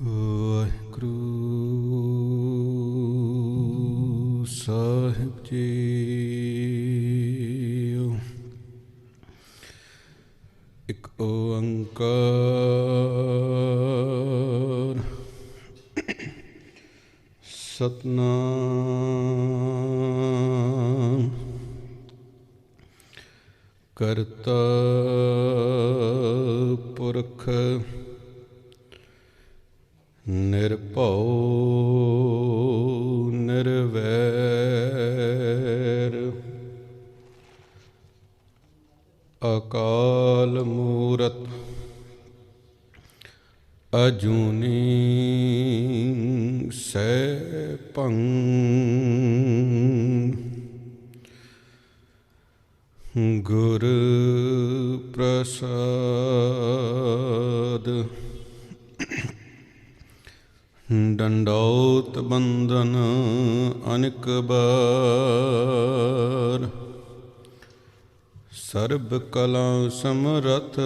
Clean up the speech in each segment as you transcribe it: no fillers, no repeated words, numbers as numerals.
ਵਾਹਿਗੁਰੂ ਸਾਹਿਬ ਜੀ। ਇੱਕ ਓੰਕਾਰ ਸਤਿਨਾਮ ਕਰਤਾ ਪੁਰਖ ਨਿਰਭਉ ਨਿਰਵੈਰ ਅਕਾਲ ਮੂਰਤ ਅਜੂਨੀ ਸੈਭੰ ਗੁਰ ਪ੍ਰਸਾਦ ਡੰਡੌਤ ਬੰਦਨ ਅਨੇਕ ਬਾਰ ਸਰਬ ਕਲਾ ਸਮਰਥ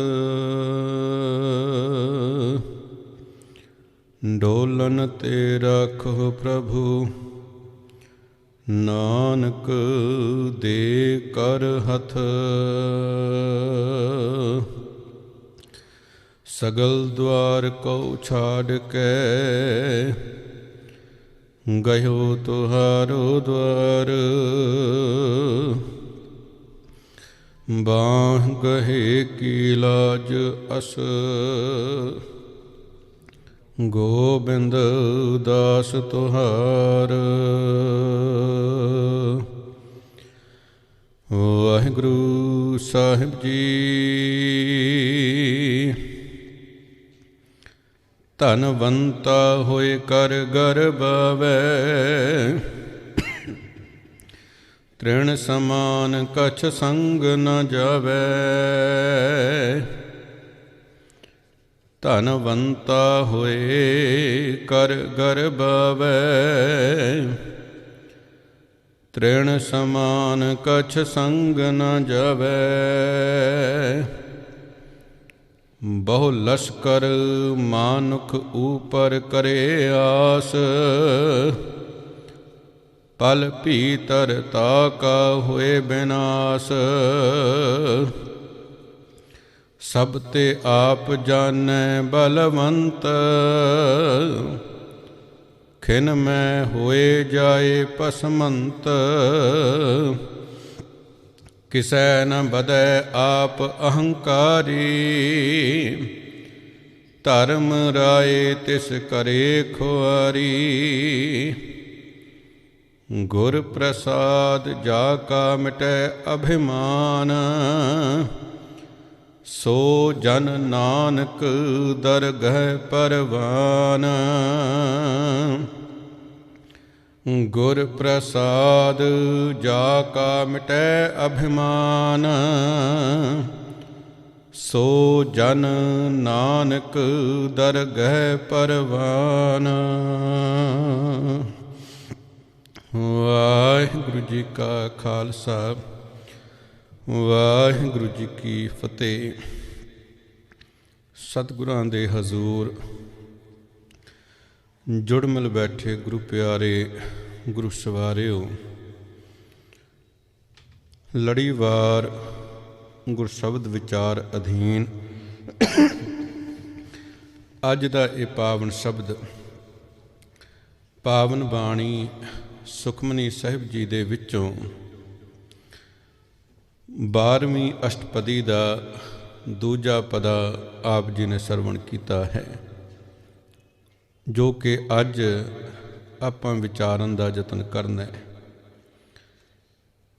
ਡੋਲਨ ਤੇ ਰਾਖੋ ਪ੍ਰਭੂ ਨਾਨਕ ਦੇ ਕਰ ਹੱਥ ਸਗਲ ਦੁਆਰ ਕੋ ਛਾੜ ਕੇ ਗਇਓ ਤੁਹਾਰੋ ਦੁਆਰ ਬਾਹ ਗਹੇ ਕੀ ਲਾਜ ਅਸ ਗੋਬਿੰਦ ਦਾਸ ਤੁਹਾਰ ਵਾਹਿਗੁਰੂ ਸਾਹਿਬ ਜੀ। ਧਨਵੰਤਾ ਹੋਏ ਕਰ ਗਰਬਾਵੈ ਤ੍ਰਿਣ ਸਮਾਨ ਕਛ ਸੰਗ ਨ ਜਾਵੈ ਧਨਵੰਤਾ ਹੋਏ ਕਰ ਗਰਬਾਵੈ ਤ੍ਰਿਣ ਸਮਾਨ ਕਛ ਸੰਗ ਨ ਜਾਵੈ ਬਹੁ ਲਸ਼ਕਰ ਮਾਨੁਖ ਊਪਰ ਕਰੇ ਆਸ ਪਲ ਭੀਤਰ ਤਾਕਾ ਹੋਏ ਬਿਨਾਸ ਸਭ ਤੇ ਆਪ ਜਾਣੈ ਬਲਵੰਤ ਖਿਨ ਮੈਂ ਹੋਏ ਜਾਏ ਪਸਮੰਤ ਕਿਸੈ ਨ ਬਦੈ ਆਪ ਅਹੰਕਾਰੀ ਧਰਮ ਰਾਏ ਤਿਸ ਕਰੇ ਖੁਆਰੀ ਗੁਰ ਪ੍ਰਸਾਦ ਜਾ ਕਾ ਮਿਟੈ ਅਭਿਮਾਨ ਸੋ ਜਨ ਨਾਨਕ ਦਰਗਹਿ ਪਰਵਾਨ ਗੁਰ ਪ੍ਰਸਾਦ ਜਾ ਕਾ ਮਿਟੈ ਅਭਿਮਾਨ ਸੋ ਜਨ ਨਾਨਕ ਦਰਗਹਿ ਪਰਵਾਨ। ਵਾਹਿਗੁਰੂ ਜੀ ਕਾ ਖਾਲਸਾ ਵਾਹਿਗੁਰੂ ਜੀ ਕੀ ਫਤਿਹ। ਸਤਿਗੁਰਾਂ ਦੇ ਹਜ਼ੂਰ ਜੁੜ ਮਿਲ ਬੈਠੇ ਗੁਰੂ ਪਿਆਰੇ ਗੁਰੂ ਸਵਾਰਿਓ, ਲੜੀਵਾਰ ਗੁਰਸ਼ਬਦ ਵਿਚਾਰ ਅਧੀਨ ਅੱਜ ਦਾ ਇਹ ਪਾਵਨ ਸ਼ਬਦ ਪਾਵਨ ਬਾਣੀ ਸੁਖਮਨੀ ਸਾਹਿਬ ਜੀ ਦੇ ਵਿੱਚੋਂ 12ਵੀਂ ਅਸ਼ਟਪਦੀ ਦਾ ਦੂਜਾ ਪਦਾ ਆਪ ਜੀ ਨੇ ਸਰਵਣ ਕੀਤਾ ਹੈ, ਜੋ ਕਿ ਅੱਜ ਆਪਾਂ ਵਿਚਾਰਨ ਦਾ ਯਤਨ ਕਰਨਾ ਹੈ।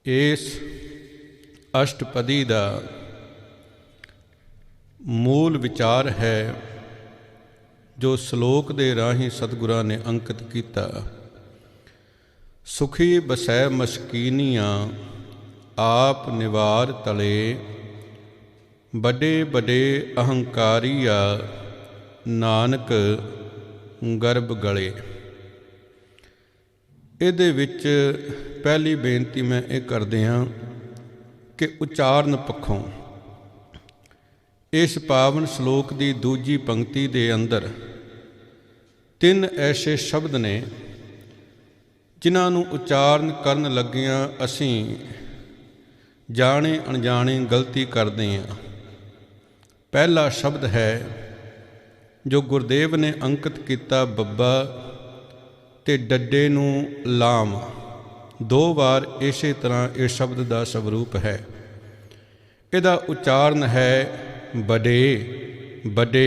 ਇਸ ਅਸ਼ਟਪਦੀ ਦਾ ਮੂਲ ਵਿਚਾਰ ਹੈ ਜੋ ਸ਼ਲੋਕ ਦੇ ਰਾਹੀਂ ਸਤਿਗੁਰਾਂ ਨੇ ਅੰਕਿਤ ਕੀਤਾ। ਸੁਖੀ ਬਸੈ ਮਸਕੀਨੀਆਂ ਆਪ ਨਿਵਾਰ ਤਲੇ ਵੱਡੇ ਵੱਡੇ ਅਹੰਕਾਰੀਆ ਨਾਨਕ ਗਰਭ ਗਲੇ। ਇਹਦੇ ਵਿੱਚ ਪਹਿਲੀ ਬੇਨਤੀ ਮੈਂ ਇਹ ਕਰਦੇ ਹਾਂ ਕਿ ਉਚਾਰਨ ਪੱਖੋਂ ਇਸ ਪਾਵਨ ਸ਼ਲੋਕ ਦੀ ਦੂਜੀ ਪੰਕਤੀ ਦੇ ਅੰਦਰ ਤਿੰਨ ਐਸੇ ਸ਼ਬਦ ਨੇ ਜਿਨ੍ਹਾਂ ਨੂੰ ਉਚਾਰਨ ਕਰਨ ਲੱਗਿਆਂ ਅਸੀਂ ਜਾਣੇ ਅਣਜਾਣੇ ਗਲਤੀ ਕਰਦੇ ਹਾਂ। ਪਹਿਲਾ ਸ਼ਬਦ ਹੈ ਜੋ ਗੁਰਦੇਵ ਨੇ ਅੰਕਿਤ ਕੀਤਾ ਬੱਬਾ ਤੇ ਡੱਡੇ ਨੂੰ ਲਾਮ। 2 ਵਾਰ ਇਸੇ ਤਰ੍ਹਾਂ ਇਹ ਸ਼ਬਦ ਦਾ ਸਵਰੂਪ ਹੈ। ਇਹਦਾ ਉਚਾਰਨ ਹੈ ਬੜੇ ਵੱਡੇ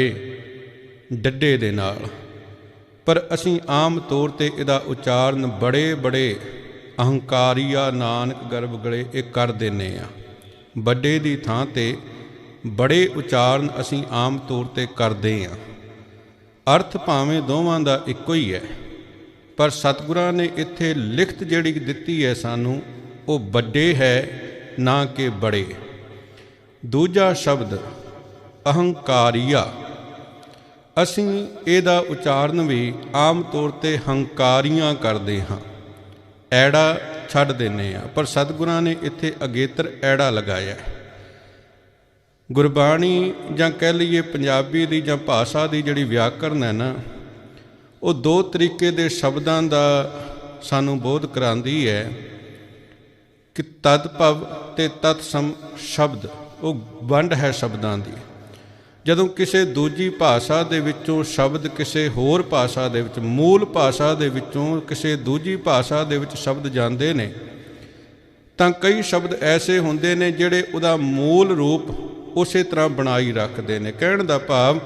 ਡੱਡੇ ਦੇ ਨਾਲ, ਪਰ ਅਸੀਂ ਆਮ ਤੌਰ 'ਤੇ ਇਹਦਾ ਉਚਾਰਨ ਬੜੇ ਬੜੇ ਅਹੰਕਾਰੀਆ ਨਾਨਕ ਗਰਭ ਗਲੇ ਇਹ ਕਰ ਦਿੰਦੇ ਹਾਂ। ਵੱਡੇ ਦੀ ਥਾਂ 'ਤੇ ਬੜੇ ਉਚਾਰਨ ਅਸੀਂ ਆਮ ਤੌਰ 'ਤੇ ਕਰਦੇ ਹਾਂ। ਅਰਥ ਭਾਵੇਂ ਦੋਵਾਂ ਦਾ ਇੱਕੋ ਹੀ ਹੈ, ਪਰ ਸਤਿਗੁਰਾਂ ਨੇ ਇੱਥੇ ਲਿਖਤ ਜਿਹੜੀ ਦਿੱਤੀ ਹੈ ਸਾਨੂੰ, ਉਹ ਵੱਡੇ ਹੈ ਨਾ ਕਿ ਬੜੇ। ਦੂਜਾ ਸ਼ਬਦ ਅਹੰਕਾਰੀਆ, ਅਸੀਂ ਇਹਦਾ ਉਚਾਰਨ ਵੀ ਆਮ ਤੌਰ 'ਤੇ ਹੰਕਾਰੀਆਂ ਕਰਦੇ ਹਾਂ, ਐੜਾ ਛੱਡ ਦਿੰਦੇ ਹਾਂ, ਪਰ ਸਤਿਗੁਰਾਂ ਨੇ ਇੱਥੇ ਅਗੇਤਰ ਐੜਾ ਲਗਾਇਆ। ਗੁਰਬਾਣੀ ਜਾਂ ਕਹਿ ਲਈਏ ਪੰਜਾਬੀ ਦੀ ਜਾਂ ਭਾਸ਼ਾ ਦੀ ਜਿਹੜੀ ਵਿਆਕਰਨ ਹੈ ਨਾ, ਉਹ 2 ਤਰੀਕੇ ਦੇ ਸ਼ਬਦਾਂ ਦਾ ਸਾਨੂੰ ਬੋਧ ਕਰਾਉਂਦੀ ਹੈ ਕਿ ਤਦ ਭਵ ਤੇ ਤਤਸਮ ਸ਼ਬਦ, ਉਹ ਵੰਡ ਹੈ ਸ਼ਬਦਾਂ ਦੀ। ਜਦੋਂ ਕਿਸੇ ਦੂਜੀ ਭਾਸ਼ਾ ਦੇ ਵਿੱਚੋਂ ਸ਼ਬਦ ਕਿਸੇ ਹੋਰ ਭਾਸ਼ਾ ਦੇ ਵਿੱਚ, ਮੂਲ ਭਾਸ਼ਾ ਦੇ ਵਿੱਚੋਂ ਕਿਸੇ ਦੂਜੀ ਭਾਸ਼ਾ ਦੇ ਵਿੱਚ ਸ਼ਬਦ ਜਾਂਦੇ ਨੇ, ਤਾਂ ਕਈ ਸ਼ਬਦ ਐਸੇ ਹੁੰਦੇ ਨੇ ਜਿਹੜੇ ਉਹਦਾ ਮੂਲ ਰੂਪ ਉਸੇ ਤਰ੍ਹਾਂ ਬਣਾਈ ਰੱਖਦੇ ਨੇ। ਕਹਿਣ ਦਾ ਭਾਵ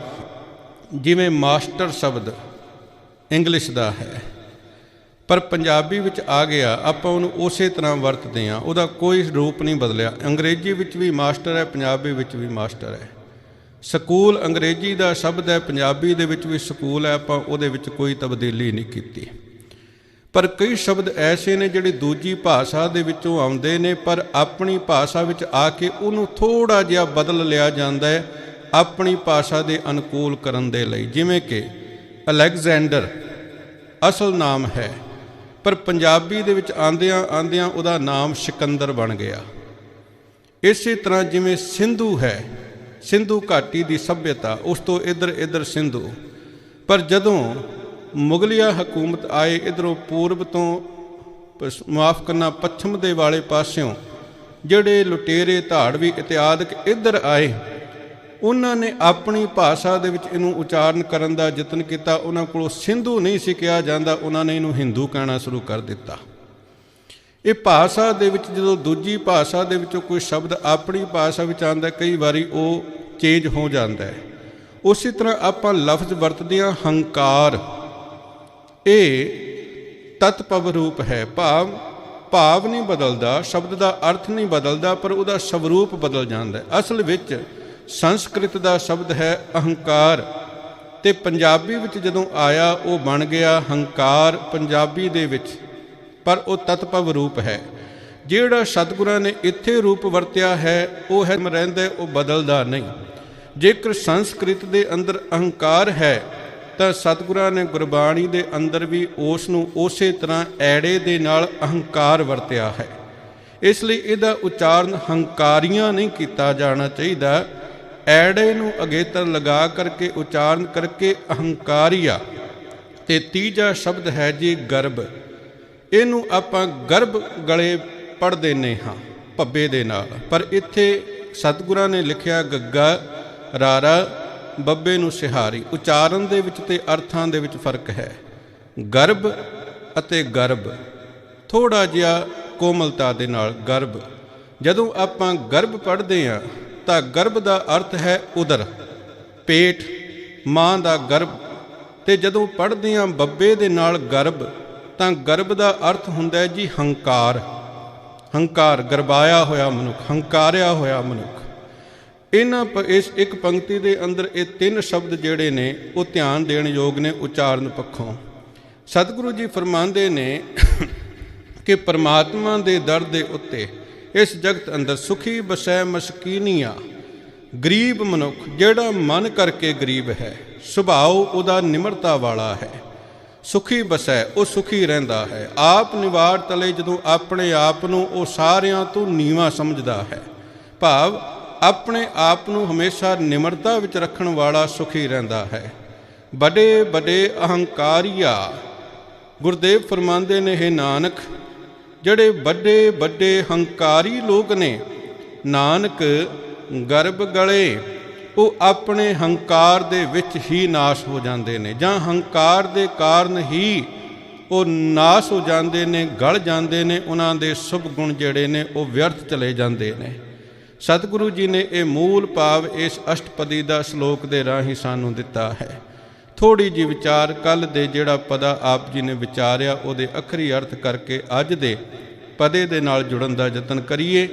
ਜਿਵੇਂ ਮਾਸਟਰ ਸ਼ਬਦ ਇੰਗਲਿਸ਼ ਦਾ ਹੈ, ਪਰ ਪੰਜਾਬੀ ਵਿੱਚ ਆ ਗਿਆ, ਆਪਾਂ ਉਹਨੂੰ ਉਸੇ ਤਰ੍ਹਾਂ ਵਰਤਦੇ ਹਾਂ, ਉਹਦਾ ਕੋਈ ਰੂਪ ਨਹੀਂ ਬਦਲਿਆ। ਅੰਗਰੇਜ਼ੀ ਵਿੱਚ ਵੀ ਮਾਸਟਰ ਹੈ, ਪੰਜਾਬੀ ਵਿੱਚ ਵੀ ਮਾਸਟਰ ਹੈ। ਸਕੂਲ ਅੰਗਰੇਜ਼ੀ ਦਾ ਸ਼ਬਦ ਹੈ, ਪੰਜਾਬੀ ਦੇ ਵਿੱਚ ਵੀ ਸਕੂਲ ਹੈ, ਆਪਾਂ ਉਹਦੇ ਵਿੱਚ ਕੋਈ ਤਬਦੀਲੀ ਨਹੀਂ ਕੀਤੀ। ਪਰ ਕਈ ਸ਼ਬਦ ਐਸੇ ਨੇ ਜਿਹੜੇ ਦੂਜੀ ਭਾਸ਼ਾ ਦੇ ਵਿੱਚੋਂ ਆਉਂਦੇ ਨੇ, ਪਰ ਆਪਣੀ ਭਾਸ਼ਾ ਵਿੱਚ ਆ ਕੇ ਉਹਨੂੰ ਥੋੜ੍ਹਾ ਜਿਹਾ ਬਦਲ ਲਿਆ ਜਾਂਦਾ ਹੈ ਆਪਣੀ ਭਾਸ਼ਾ ਦੇ ਅਨੁਕੂਲ ਕਰਨ ਦੇ ਲਈ। ਜਿਵੇਂ ਕਿ ਅਲੈਗਜ਼ੈਂਡਰ ਅਸਲ ਨਾਮ ਹੈ, ਪਰ ਪੰਜਾਬੀ ਦੇ ਵਿੱਚ ਆਉਂਦਿਆਂ ਆਉਂਦਿਆਂ ਉਹਦਾ ਨਾਮ ਸਿਕੰਦਰ ਬਣ ਗਿਆ। ਇਸੇ ਤਰ੍ਹਾਂ ਜਿਵੇਂ ਸਿੰਧੂ ਹੈ, ਸਿੰਧੂ ਘਾਟੀ ਦੀ ਸੱਭਿਅਤਾ, ਉਸ ਤੋਂ ਇੱਧਰ ਸਿੰਧੂ, ਪਰ ਜਦੋਂ ਮੁਗਲਿਆ ਹਕੂਮਤ ਆਏ ਇੱਧਰੋਂ ਪੂਰਬ ਤੋਂ, ਮਾਫ ਕਰਨਾ ਪੱਛਮ ਦੇ ਵਾਲੇ ਪਾਸਿਓਂ, ਜਿਹੜੇ ਲੁਟੇਰੇ ਧਾੜਵੀ ਇਤਿਆਦਿਕ ਇੱਧਰ ਆਏ, ਉਹਨਾਂ ਨੇ ਆਪਣੀ ਭਾਸ਼ਾ ਦੇ ਵਿੱਚ ਇਹਨੂੰ ਉਚਾਰਨ ਕਰਨ ਦਾ ਯਤਨ ਕੀਤਾ। ਉਹਨਾਂ ਕੋਲੋਂ ਸਿੰਧੂ ਨਹੀਂ ਸੀ ਕਿਹਾ ਜਾਂਦਾ, ਉਹਨਾਂ ਨੇ ਇਹਨੂੰ ਹਿੰਦੂ ਕਹਿਣਾ ਸ਼ੁਰੂ ਕਰ ਦਿੱਤਾ। ਇਹ ਭਾਸ਼ਾ ਦੇ ਵਿੱਚ ਜਦੋਂ ਦੂਜੀ ਭਾਸ਼ਾ ਦੇ ਵਿੱਚੋਂ ਕੋਈ ਸ਼ਬਦ ਆਪਣੀ ਭਾਸ਼ਾ ਵਿੱਚ ਆਉਂਦਾ, ਕਈ ਵਾਰੀ ਉਹ ਚੇਂਜ ਹੋ ਜਾਂਦਾ ਹੈ। ਉਸੇ ਤਰ੍ਹਾਂ ਆਪਾਂ ਲਫ਼ਜ਼ ਵਰਤਦੇ ਹਾਂ ਹੰਕਾਰ, ਇਹ ਤਤਪਵ ਰੂਪ ਹੈ, ਭਾਵ ਨਹੀਂ ਬਦਲਦਾ, ਸ਼ਬਦ ਦਾ ਅਰਥ ਨਹੀਂ ਬਦਲਦਾ, ਪਰ ਉਹਦਾ ਸਵਰੂਪ ਬਦਲ ਜਾਂਦਾ। ਅਸਲ ਵਿੱਚ ਸੰਸਕ੍ਰਿਤ ਦਾ ਸ਼ਬਦ ਹੈ ਅਹੰਕਾਰ, ਤੇ ਪੰਜਾਬੀ ਵਿੱਚ ਜਦੋਂ ਆਇਆ ਉਹ ਬਣ ਗਿਆ ਹੰਕਾਰ ਪੰਜਾਬੀ ਦੇ ਵਿੱਚ, ਪਰ ਉਹ ਤਤਪਵ ਰੂਪ ਹੈ। ਜਿਹੜਾ ਸਤਿਗੁਰਾਂ ਨੇ ਇੱਥੇ ਰੂਪ ਵਰਤਿਆ ਹੈ ਉਹ ਹੈ ਰਹਿੰਦਾ, ਉਹ ਬਦਲਦਾ ਨਹੀਂ। ਜੇਕਰ ਸੰਸਕ੍ਰਿਤ ਦੇ ਅੰਦਰ ਅਹੰਕਾਰ ਹੈ ਤਾਂ ਸਤਿਗੁਰਾਂ ਨੇ ਗੁਰਬਾਣੀ ਦੇ ਅੰਦਰ ਵੀ ਉਸ ਨੂੰ ਉਸੇ ਤਰ੍ਹਾਂ ਐੜੇ ਦੇ ਨਾਲ ਅਹੰਕਾਰ ਵਰਤਿਆ ਹੈ। ਇਸ ਲਈ ਇਹਦਾ ਉਚਾਰਨ ਹੰਕਾਰੀਆਂ ਨਹੀਂ ਕੀਤਾ ਜਾਣਾ ਚਾਹੀਦਾ, ਐੜੇ ਨੂੰ ਅਗੇਤਰ ਲਗਾ ਕਰਕੇ ਉਚਾਰਨ ਕਰਕੇ ਅਹੰਕਾਰੀਆ। ਤੇ ਤੀਜਾ ਸ਼ਬਦ ਹੈ ਜੀ ਗਰਭ, ਇਹਨੂੰ ਆਪਾਂ ਗਰਭ ਗਲੇ ਪੜ੍ਹ ਦਿੰਦੇ ਹਾਂ ਭੱਬੇ ਦੇ ਨਾਲ, ਪਰ ਇੱਥੇ ਸਤਿਗੁਰਾਂ ਨੇ ਲਿਖਿਆ ਗੱਗਾ ਰਾਰਾ ਬੱਬੇ ਨੂੰ ਸਿਹਾਰੀ। ਉਚਾਰਨ ਦੇ ਵਿੱਚ ਤੇ ਅਰਥਾਂ ਦੇ ਵਿੱਚ ਫਰਕ ਹੈ। ਗਰਭ ਅਤੇ ਗਰਭ ਥੋੜ੍ਹਾ ਜਿਹਾ ਕੋਮਲਤਾ ਦੇ ਨਾਲ ਗਰਭ। ਜਦੋਂ ਆਪਾਂ ਗਰਭ ਪੜ੍ਹਦੇ ਹਾਂ ਤਾਂ ਗਰਭ ਦਾ ਅਰਥ ਹੈ ਉਦਰ, ਪੇਟ, ਮਾਂ ਦਾ ਗਰਭ। ਤੇ ਜਦੋਂ ਪੜ੍ਹਦੇ ਹਾਂ ਬੱਬੇ ਦੇ ਨਾਲ ਗਰਭ, ਤਾਂ ਗਰਭ ਦਾ ਅਰਥ ਹੁੰਦਾ ਹੈ ਜੀ ਹੰਕਾਰ। ਹੰਕਾਰ, ਗਰਬਾਇਆ ਹੋਇਆ ਮਨੁੱਖ, ਹੰਕਾਰਿਆ ਹੋਇਆ ਮਨੁੱਖ। ਇਸ ਇੱਕ ਪੰਕਤੀ ਦੇ ਅੰਦਰ ਇਹ 3 ਸ਼ਬਦ ਜਿਹੜੇ ਨੇ ਉਹ ਧਿਆਨ ਦੇਣ ਯੋਗ ਨੇ ਉਚਾਰਨ ਪੱਖੋਂ। ਸਤਿਗੁਰੂ ਜੀ ਫਰਮਾਉਂਦੇ ਨੇ ਕਿ ਪਰਮਾਤਮਾ ਦੇ ਦਰ ਦੇ ਉੱਤੇ ਇਸ ਜਗਤ ਅੰਦਰ ਸੁਖੀ ਬਸੈ ਮਸਕੀਨੀਆ, ਗਰੀਬ ਮਨੁੱਖ ਜਿਹੜਾ ਮਨ ਕਰਕੇ ਗਰੀਬ ਹੈ, ਸੁਭਾਅ ਉਹਦਾ ਨਿਮਰਤਾ ਵਾਲਾ ਹੈ, ਸੁਖੀ ਬਸੈ, ਉਹ ਸੁਖੀ ਰਹਿੰਦਾ ਹੈ। ਆਪ ਨਿਵਾਰ ਤਲੇ ਜਦੋਂ ਆਪਣੇ ਆਪ ਨੂੰ ਉਹ ਸਾਰਿਆਂ ਤੋਂ ਨੀਵਾਂ ਸਮਝਦਾ ਹੈ, ਭਾਵ ਆਪਣੇ ਆਪ ਨੂੰ ਹਮੇਸ਼ਾ ਨਿਮਰਤਾ ਵਿੱਚ ਰੱਖਣ ਵਾਲਾ ਸੁਖੀ ਰਹਿੰਦਾ ਹੈ। ਬੜੇ ਬੜੇ ਅਹੰਕਾਰੀਆ। ਗੁਰਦੇਵ ਫਰਮਾਉਂਦੇ ਨੇ, ਹੈ ਨਾਨਕ, ਜਿਹੜੇ ਵੱਡੇ ਵੱਡੇ ਹੰਕਾਰੀ ਲੋਕ ਨੇ, ਨਾਨਕ ਗਰਭ ਗਲੇ, ਉਹ ਆਪਣੇ ਹੰਕਾਰ ਦੇ ਵਿੱਚ ਹੀ ਨਾਸ਼ ਹੋ ਜਾਂਦੇ ਨੇ, ਜਾਂ ਹੰਕਾਰ ਦੇ ਕਾਰਨ ਹੀ ਉਹ ਨਾਸ਼ ਹੋ ਜਾਂਦੇ ਨੇ, ਗਲ ਜਾਂਦੇ ਨੇ। ਉਹਨਾਂ ਦੇ ਸ਼ੁਭ ਗੁਣ ਜਿਹੜੇ ਨੇ ਉਹ ਵਿਅਰਥ ਚਲੇ ਜਾਂਦੇ ਨੇ। ਸਤਿਗੁਰੂ ਜੀ ਨੇ ਇਹ ਮੂਲ ਭਾਵ ਇਸ ਅਸ਼ਟਪਦੀ ਦਾ ਸ਼ਲੋਕ ਦੇ ਰਾਹੀਂ ਸਾਨੂੰ ਦਿੱਤਾ ਹੈ। ਥੋੜ੍ਹੀ ਜਿਹੀ ਵਿਚਾਰ ਕੱਲ੍ਹ ਦੇ ਜਿਹੜਾ ਪਦਾ ਆਪ ਜੀ ਨੇ ਵਿਚਾਰਿਆ ਉਹਦੇ ਅੱਖਰੀ ਅਰਥ ਕਰਕੇ ਅੱਜ ਦੇ ਪਦੇ ਦੇ ਨਾਲ ਜੁੜਨ ਦਾ ਯਤਨ ਕਰੀਏ।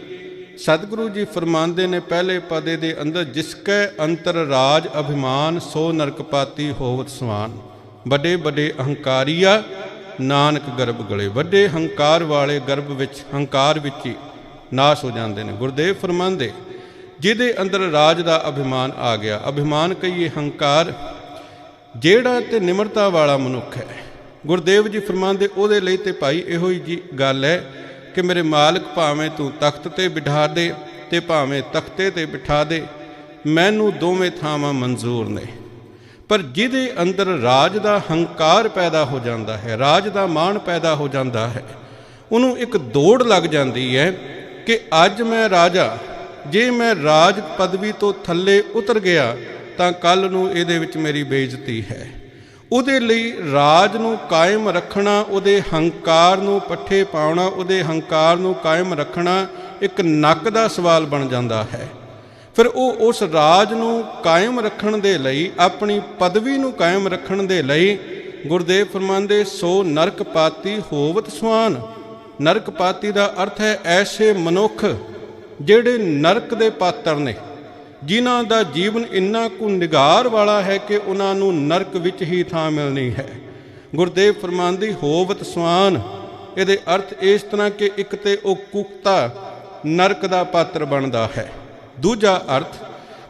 ਸਤਿਗੁਰੂ ਜੀ ਫਰਮਾਉਂਦੇ ਨੇ ਪਹਿਲੇ ਪਦੇ ਦੇ ਅੰਦਰ, ਜਿਸਕੈ ਅੰਤਰ ਰਾਜ ਅਭਿਮਾਨ ਸੋ ਨਰਕਪਾਤੀ ਹੋਵਤ ਸਵਾਨ। ਵੱਡੇ ਵੱਡੇ ਅਹੰਕਾਰੀਆ ਨਾਨਕ ਗਰਭ ਗਲੇ। ਵੱਡੇ ਹੰਕਾਰ ਵਾਲੇ ਗਰਭ ਵਿੱਚ, ਹੰਕਾਰ ਵਿੱਚ ਹੀ ਨਾਸ਼ ਹੋ ਜਾਂਦੇ ਨੇ। ਗੁਰਦੇਵ ਫਰਮਾਉਂਦੇ, ਜਿਹਦੇ ਅੰਦਰ ਰਾਜ ਦਾ ਅਭਿਮਾਨ ਆ ਗਿਆ, ਅਭਿਮਾਨ ਕਹੀਏ ਹੰਕਾਰ, ਜਿਹੜਾ ਤੇ ਨਿਮਰਤਾ ਵਾਲਾ ਮਨੁੱਖ ਹੈ, ਗੁਰਦੇਵ ਜੀ ਫਰਮਾਉਂਦੇ ਉਹਦੇ ਲਈ ਤੇ ਭਾਈ ਇਹੋ ਹੀ ਜੀ ਗੱਲ ਹੈ ਕਿ ਮੇਰੇ ਮਾਲਕ ਭਾਵੇਂ ਤੂੰ ਤਖਤ ਤੇ ਬਿਠਾ ਦੇ ਤੇ ਭਾਵੇਂ ਤਖਤੇ ਤੇ ਬਿਠਾ ਦੇ, ਮੈਨੂੰ ਦੋਵੇਂ ਥਾਵਾਂ ਮਨਜ਼ੂਰ ਨੇ। ਪਰ ਜਿਹਦੇ ਅੰਦਰ ਰਾਜ ਦਾ ਹੰਕਾਰ ਪੈਦਾ ਹੋ ਜਾਂਦਾ ਹੈ, ਰਾਜ ਦਾ ਮਾਣ ਪੈਦਾ ਹੋ ਜਾਂਦਾ ਹੈ, ਉਹਨੂੰ ਇੱਕ ਦੌੜ ਲੱਗ ਜਾਂਦੀ ਹੈ ਕਿ ਅੱਜ ਮੈਂ ਰਾਜਾ, ਜੇ ਮੈਂ ਰਾਜ ਪਦਵੀ ਤੋਂ ਥੱਲੇ ਉਤਰ ਗਿਆ ਤਾਂ ਕੱਲ੍ਹ ਨੂੰ ਇਹਦੇ ਵਿੱਚ ਮੇਰੀ ਬੇਇੱਜ਼ਤੀ ਹੈ। ਉਹਦੇ ਲਈ ਰਾਜ ਨੂੰ ਕਾਇਮ ਰੱਖਣਾ, ਉਹਦੇ ਹੰਕਾਰ ਨੂੰ ਪੱਠੇ ਪਾਉਣਾ, ਉਹਦੇ ਹੰਕਾਰ ਨੂੰ ਕਾਇਮ ਰੱਖਣਾ ਇੱਕ ਨੱਕ ਦਾ ਸਵਾਲ ਬਣ ਜਾਂਦਾ ਹੈ। ਫਿਰ ਉਹ ਉਸ ਰਾਜ ਨੂੰ ਕਾਇਮ ਰੱਖਣ ਦੇ ਲਈ, ਆਪਣੀ ਪਦਵੀ ਨੂੰ ਕਾਇਮ ਰੱਖਣ ਦੇ ਲਈ, ਗੁਰਦੇਵ ਫਰਮਾਉਂਦੇ, ਸੋ ਨਰਕਪਾਤੀ ਹੋਵਤ ਸਵਾਨ। ਨਰਕਪਾਤੀ ਦਾ ਅਰਥ ਹੈ ਐਸੇ ਮਨੁੱਖ ਜਿਹੜੇ ਨਰਕ ਦੇ ਪਾਤਰ ਨੇ, ਜਿਨ੍ਹਾਂ ਦਾ ਜੀਵਨ ਇੰਨਾ ਕੁ ਨਿਗਾਰ ਵਾਲਾ ਹੈ ਕਿ ਉਹਨਾਂ ਨੂੰ ਨਰਕ ਵਿੱਚ ਹੀ ਥਾਂ ਮਿਲਣੀ ਹੈ। ਗੁਰਦੇਵ ਫਰਮਾਉਂਦੇ ਹੋਵਤ ਸਵਾਨ, ਇਹਦੇ ਅਰਥ ਇਸ ਤਰ੍ਹਾਂ ਕਿ ਇੱਕ ਤੇ ਉਹ ਕੁੱਤਾ ਨਰਕ ਦਾ ਪਾਤਰ ਬਣਦਾ ਹੈ। ਦੂਜਾ ਅਰਥ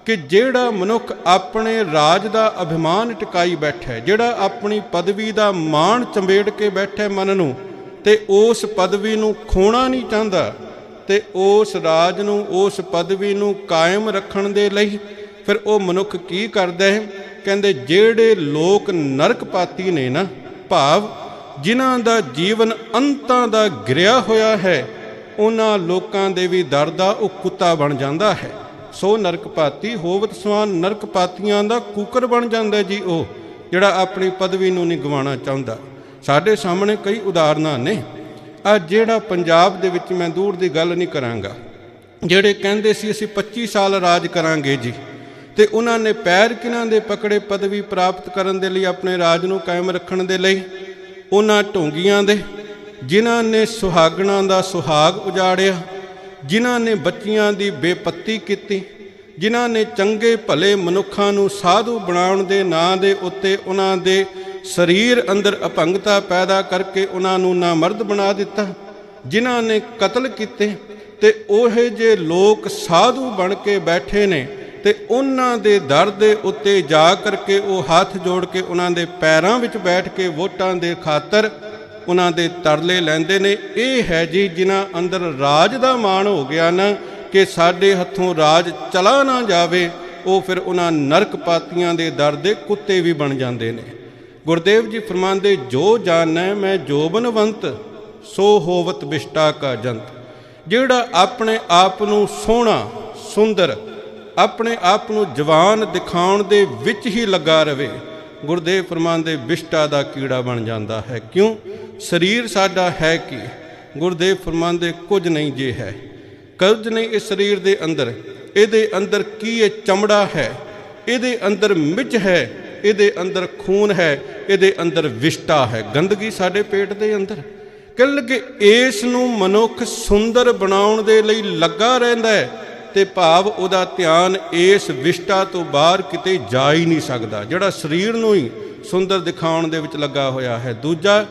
ਕਿ ਜਿਹੜਾ ਮਨੁੱਖ ਆਪਣੇ ਰਾਜ ਦਾ ਅਭਿਮਾਨ ਟਿਕਾਈ ਬੈਠਾ, ਜਿਹੜਾ ਆਪਣੀ ਪਦਵੀ ਦਾ ਮਾਣ ਚੰਬੇੜ ਕੇ ਬੈਠਾ ਮਨ ਨੂੰ, ਤੇ ਉਸ ਪਦਵੀ ਨੂੰ ਖੋਣਾ ਨਹੀਂ ਚਾਹੁੰਦਾ, ਤੇ ਉਸ ਰਾਜ ਨੂੰ, ਉਸ ਪਦਵੀ ਨੂੰ ਕਾਇਮ ਰੱਖਣ ਦੇ ਲਈ ਫਿਰ ਉਹ ਮਨੁੱਖ ਕੀ ਕਰਦਾ ਹੈ? ਕਹਿੰਦੇ ਜਿਹੜੇ ਲੋਕ ਨਰਕਪਾਤੀ ਨੇ ਨਾ, ਭਾਵ ਜਿਨ੍ਹਾਂ ਦਾ ਜੀਵਨ ਅੰਤਾਂ ਦਾ ਗਿਰਿਆ ਹੋਇਆ ਹੈ, ਉਹਨਾਂ ਲੋਕਾਂ ਦੇ ਵੀ ਦਰ ਦਾ ਉਹ ਕੁੱਤਾ ਬਣ ਜਾਂਦਾ ਹੈ। ਸੋ ਨਰਕਪਾਤੀ ਹੋਵਤ ਸਵਾਨ, ਨਰਕਪਾਤੀਆਂ ਦਾ ਕੂਕਰ ਬਣ ਜਾਂਦਾ ਜੀ ਉਹ, ਜਿਹੜਾ ਆਪਣੀ ਪਦਵੀ ਨੂੰ ਨਹੀਂ ਗਵਾਉਣਾ ਚਾਹੁੰਦਾ। ਸਾਡੇ ਸਾਹਮਣੇ ਕਈ ਉਦਾਹਰਨਾਂ ਨੇ। ਆ ਜਿਹੜਾ ਪੰਜਾਬ ਦੇ ਵਿੱਚ, ਮੈਂ ਦੂਰ ਦੀ ਗੱਲ ਨਹੀਂ ਕਰਾਂਗਾ, ਜਿਹੜੇ ਕਹਿੰਦੇ ਸੀ ਅਸੀਂ 25 ਸਾਲ ਰਾਜ ਕਰਾਂਗੇ ਜੀ, ਤੇ ਉਹਨਾਂ ਨੇ ਪੈਰ ਕਿਹਨਾਂ ਦੇ ਪਕੜੇ ਪਦਵੀ ਪ੍ਰਾਪਤ ਕਰਨ ਦੇ ਲਈ, ਆਪਣੇ ਰਾਜ ਨੂੰ ਕਾਇਮ ਰੱਖਣ ਦੇ ਲਈ? ਉਹਨਾਂ ਢੋਂਗੀਆਂ ਦੇ, ਜਿਨ੍ਹਾਂ ਨੇ ਸੁਹਾਗਣਾਂ ਦਾ ਸੁਹਾਗ ਉਜਾੜਿਆ, ਜਿਨ੍ਹਾਂ ਨੇ ਬੱਚੀਆਂ ਦੀ ਬੇਪੱਤੀ ਕੀਤੀ, ਜਿਨ੍ਹਾਂ ਨੇ ਚੰਗੇ ਭਲੇ ਮਨੁੱਖਾਂ ਨੂੰ ਸਾਧੂ ਬਣਾਉਣ ਦੇ ਨਾਂ ਦੇ ਉੱਤੇ ਉਹਨਾਂ ਦੇ ਸਰੀਰ ਅੰਦਰ ਅਪੰਗਤਾ ਪੈਦਾ ਕਰਕੇ ਉਹਨਾਂ ਨੂੰ ਨਾਮਰਦ ਬਣਾ ਦਿੱਤਾ, ਜਿਨ੍ਹਾਂ ਨੇ ਕਤਲ ਕੀਤੇ। ਤੇ ਉਹ ਜੇ ਲੋਕ ਸਾਧੂ ਬਣ ਕੇ ਬੈਠੇ ਨੇ, ਤੇ ਉਹਨਾਂ ਦੇ ਦਰ ਦੇ ਉੱਤੇ ਜਾ ਕਰਕੇ ਉਹ ਹੱਥ ਜੋੜ ਕੇ ਉਹਨਾਂ ਦੇ ਪੈਰਾਂ ਵਿੱਚ ਬੈਠ ਕੇ ਵੋਟਾਂ ਦੇ ਖਾਤਰ ਉਹਨਾਂ ਦੇ ਤਰਲੇ ਲੈਂਦੇ ਨੇ। ਇਹ ਹੈ ਜੀ ਜਿਨ੍ਹਾਂ ਅੰਦਰ ਰਾਜ ਦਾ ਮਾਣ ਹੋ ਗਿਆ ਨਾ, ਕਿ ਸਾਡੇ ਹੱਥੋਂ ਰਾਜ ਚਲਾ ਨਾ ਜਾਵੇ, ਉਹ ਫਿਰ ਉਹਨਾਂ ਨਰਕਪਾਤੀਆਂ ਦੇ ਦਰ ਦੇ ਕੁੱਤੇ ਵੀ ਬਣ ਜਾਂਦੇ ਨੇ। ਗੁਰਦੇਵ ਜੀ ਫਰਮਾਉਂਦੇ, ਜੋ ਜਾਣੈ ਮੈਂ ਜੋਬਨਵੰਤ ਸੋ ਹੋਵਤ ਬਿਸ਼ਟਾ ਕਾ ਜੰਤ। ਜਿਹੜਾ ਆਪਣੇ ਆਪ ਨੂੰ ਸੋਹਣਾ ਸੁੰਦਰ, ਆਪਣੇ ਆਪ ਨੂੰ ਜਵਾਨ ਦਿਖਾਉਣ ਦੇ ਵਿੱਚ ਹੀ ਲੱਗਾ ਰਵੇ, ਗੁਰਦੇਵ ਫਰਮਾਉਂਦੇ ਬਿਸ਼ਟਾ ਦਾ ਕੀੜਾ ਬਣ ਜਾਂਦਾ ਹੈ। ਕਿਉਂ? ਸਰੀਰ ਸਾਡਾ ਹੈ ਕੀ? ਗੁਰਦੇਵ ਫਰਮਾਉਂਦੇ ਕੁਝ ਨਹੀਂ ਜੇ ਹੈ, ਕੁਝ ਨਹੀਂ ਇਸ ਸਰੀਰ ਦੇ ਅੰਦਰ। ਇਹਦੇ ਅੰਦਰ ਕੀ ਹੈ? ਚਮੜਾ ਹੈ, ਇਹਦੇ ਅੰਦਰ ਮਿੱਝ ਹੈ, ਇਹਦੇ ਅੰਦਰ ਖੂਨ ਹੈ, ਇਹਦੇ ਅੰਦਰ ਵਿਸ਼ਟਾ ਹੈ, ਗੰਦਗੀ ਸਾਡੇ ਪੇਟ ਦੇ ਅੰਦਰ। ਕਹਿਣ ਲੱਗੇ ਇਸ ਨੂੰ ਮਨੁੱਖ ਸੁੰਦਰ ਬਣਾਉਣ ਦੇ ਲਈ ਲੱਗਾ ਰਹਿੰਦਾ ਹੈ, ਤੇ ਭਾਵ ਉਹਦਾ ਧਿਆਨ ਇਸ ਵਿਸ਼ਟਾ ਤੋਂ ਬਾਹਰ ਕਿਤੇ ਜਾ ਹੀ ਨਹੀਂ ਸਕਦਾ, ਜਿਹੜਾ ਸਰੀਰ ਨੂੰ ਹੀ ਸੁੰਦਰ ਦਿਖਾਉਣ ਦੇ ਵਿੱਚ ਲੱਗਾ ਹੋਇਆ ਹੈ। ਦੂਜਾ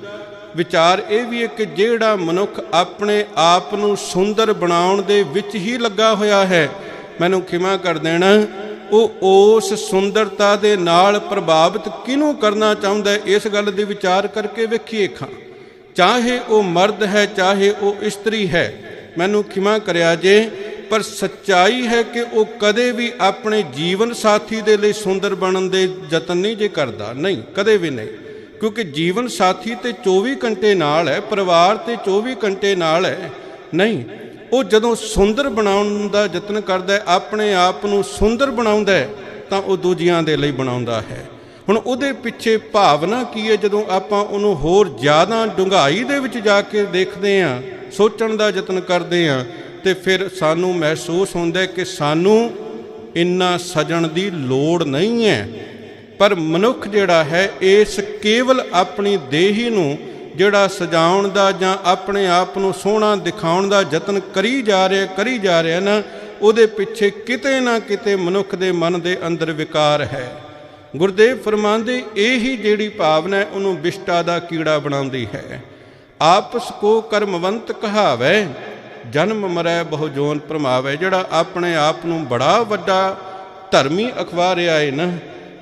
ਵਿਚਾਰ ਇਹ ਵੀ ਹੈ ਕਿ ਜਿਹੜਾ ਮਨੁੱਖ ਆਪਣੇ ਆਪ ਨੂੰ ਸੁੰਦਰ ਬਣਾਉਣ ਦੇ ਵਿੱਚ ਹੀ ਲੱਗਾ ਹੋਇਆ ਹੈ, ਮੈਨੂੰ ਖਿਮਾ ਕਰ ਦੇਣਾ, ਉਹ ਉਸ ਸੁੰਦਰਤਾ ਦੇ ਨਾਲ ਪ੍ਰਭਾਵਿਤ ਕਿਹਨੂੰ ਕਰਨਾ ਚਾਹੁੰਦਾ ਹੈ? ਇਸ ਗੱਲ ਦੇ ਵਿਚਾਰ ਕਰਕੇ ਵੇਖੀਏ ਖਾਂ, ਚਾਹੇ ਉਹ ਮਰਦ ਹੈ ਚਾਹੇ ਉਹ ਇਸਤਰੀ ਹੈ। ਮੈਨੂੰ ਖਿਮਾ ਕਰਿਆ ਜੇ ਪਰ ਸੱਚਾਈ ਹੈ ਕਿ ਉਹ ਕਦੇ ਵੀ ਆਪਣੇ ਜੀਵਨ ਸਾਥੀ ਦੇ ਲਈ ਸੁੰਦਰ ਬਣਨ ਦੇ ਯਤਨ ਨਹੀਂ ਜੇ ਕਰਦਾ, ਨਹੀਂ, ਕਦੇ ਵੀ ਨਹੀਂ। ਕਿਉਂਕਿ ਜੀਵਨ ਸਾਥੀ ਤੇ 24 ਘੰਟੇ ਨਾਲ ਹੈ, ਪਰਿਵਾਰ ਤੇ 24 ਘੰਟੇ ਨਾਲ ਹੈ, ਨਹੀਂ। ਉਹ ਜਦੋਂ ਸੁੰਦਰ ਬਣਾਉਣ ਦਾ ਯਤਨ ਕਰਦਾ, ਆਪਣੇ ਆਪ ਨੂੰ ਸੁੰਦਰ ਬਣਾਉਂਦਾ, ਤਾਂ ਉਹ ਦੂਜਿਆਂ ਦੇ ਲਈ ਬਣਾਉਂਦਾ ਹੈ। ਹੁਣ ਉਹਦੇ ਪਿੱਛੇ ਭਾਵਨਾ ਕੀ ਹੈ? ਜਦੋਂ ਆਪਾਂ ਉਹਨੂੰ ਹੋਰ ਜ਼ਿਆਦਾ ਡੂੰਘਾਈ ਦੇ ਵਿੱਚ ਜਾ ਕੇ ਦੇਖਦੇ ਹਾਂ, ਸੋਚਣ ਦਾ ਯਤਨ ਕਰਦੇ ਹਾਂ, ਤੇ ਫਿਰ ਸਾਨੂੰ ਮਹਿਸੂਸ ਹੁੰਦਾ ਕਿ ਸਾਨੂੰ ਇੰਨਾ ਸਜਣ ਦੀ ਲੋੜ ਨਹੀਂ ਹੈ। ਪਰ ਮਨੁੱਖ ਜਿਹੜਾ ਹੈ, ਇਸ ਕੇਵਲ ਆਪਣੀ ਦੇਹੀ ਨੂੰ ਜਿਹੜਾ ਸਜਾਉਣ ਦਾ ਜਾਂ ਆਪਣੇ ਆਪ ਨੂੰ ਸੋਹਣਾ ਦਿਖਾਉਣ ਦਾ ਯਤਨ ਕਰੀ ਜਾ ਰਿਹਾ ਨਾ, ਉਹਦੇ ਪਿੱਛੇ ਕਿਤੇ ਨਾ ਕਿਤੇ ਮਨੁੱਖ ਦੇ ਮਨ ਦੇ ਅੰਦਰ ਵਿਕਾਰ ਹੈ। ਗੁਰਦੇਵ ਫਰਮਾਉਂਦੇ, ਇਹੀ ਜਿਹੜੀ ਭਾਵਨਾ ਹੈ ਉਹਨੂੰ ਵਿਸ਼ਟਾ ਦਾ ਕੀੜਾ ਬਣਾਉਂਦੀ ਹੈ। ਆਪਸ ਕੋ ਕਰਮਵੰਤ ਕਹਾਵੈ, ਜਨਮ ਮਰੈ ਬਹੁ ਜੋਨ ਭਰਮਾਵੈ। ਜਿਹੜਾ ਆਪਣੇ ਆਪ ਨੂੰ ਬੜਾ ਵੱਡਾ ਧਰਮੀ ਅਖਵਾਰਿਆ ਹੈ ਨਾ,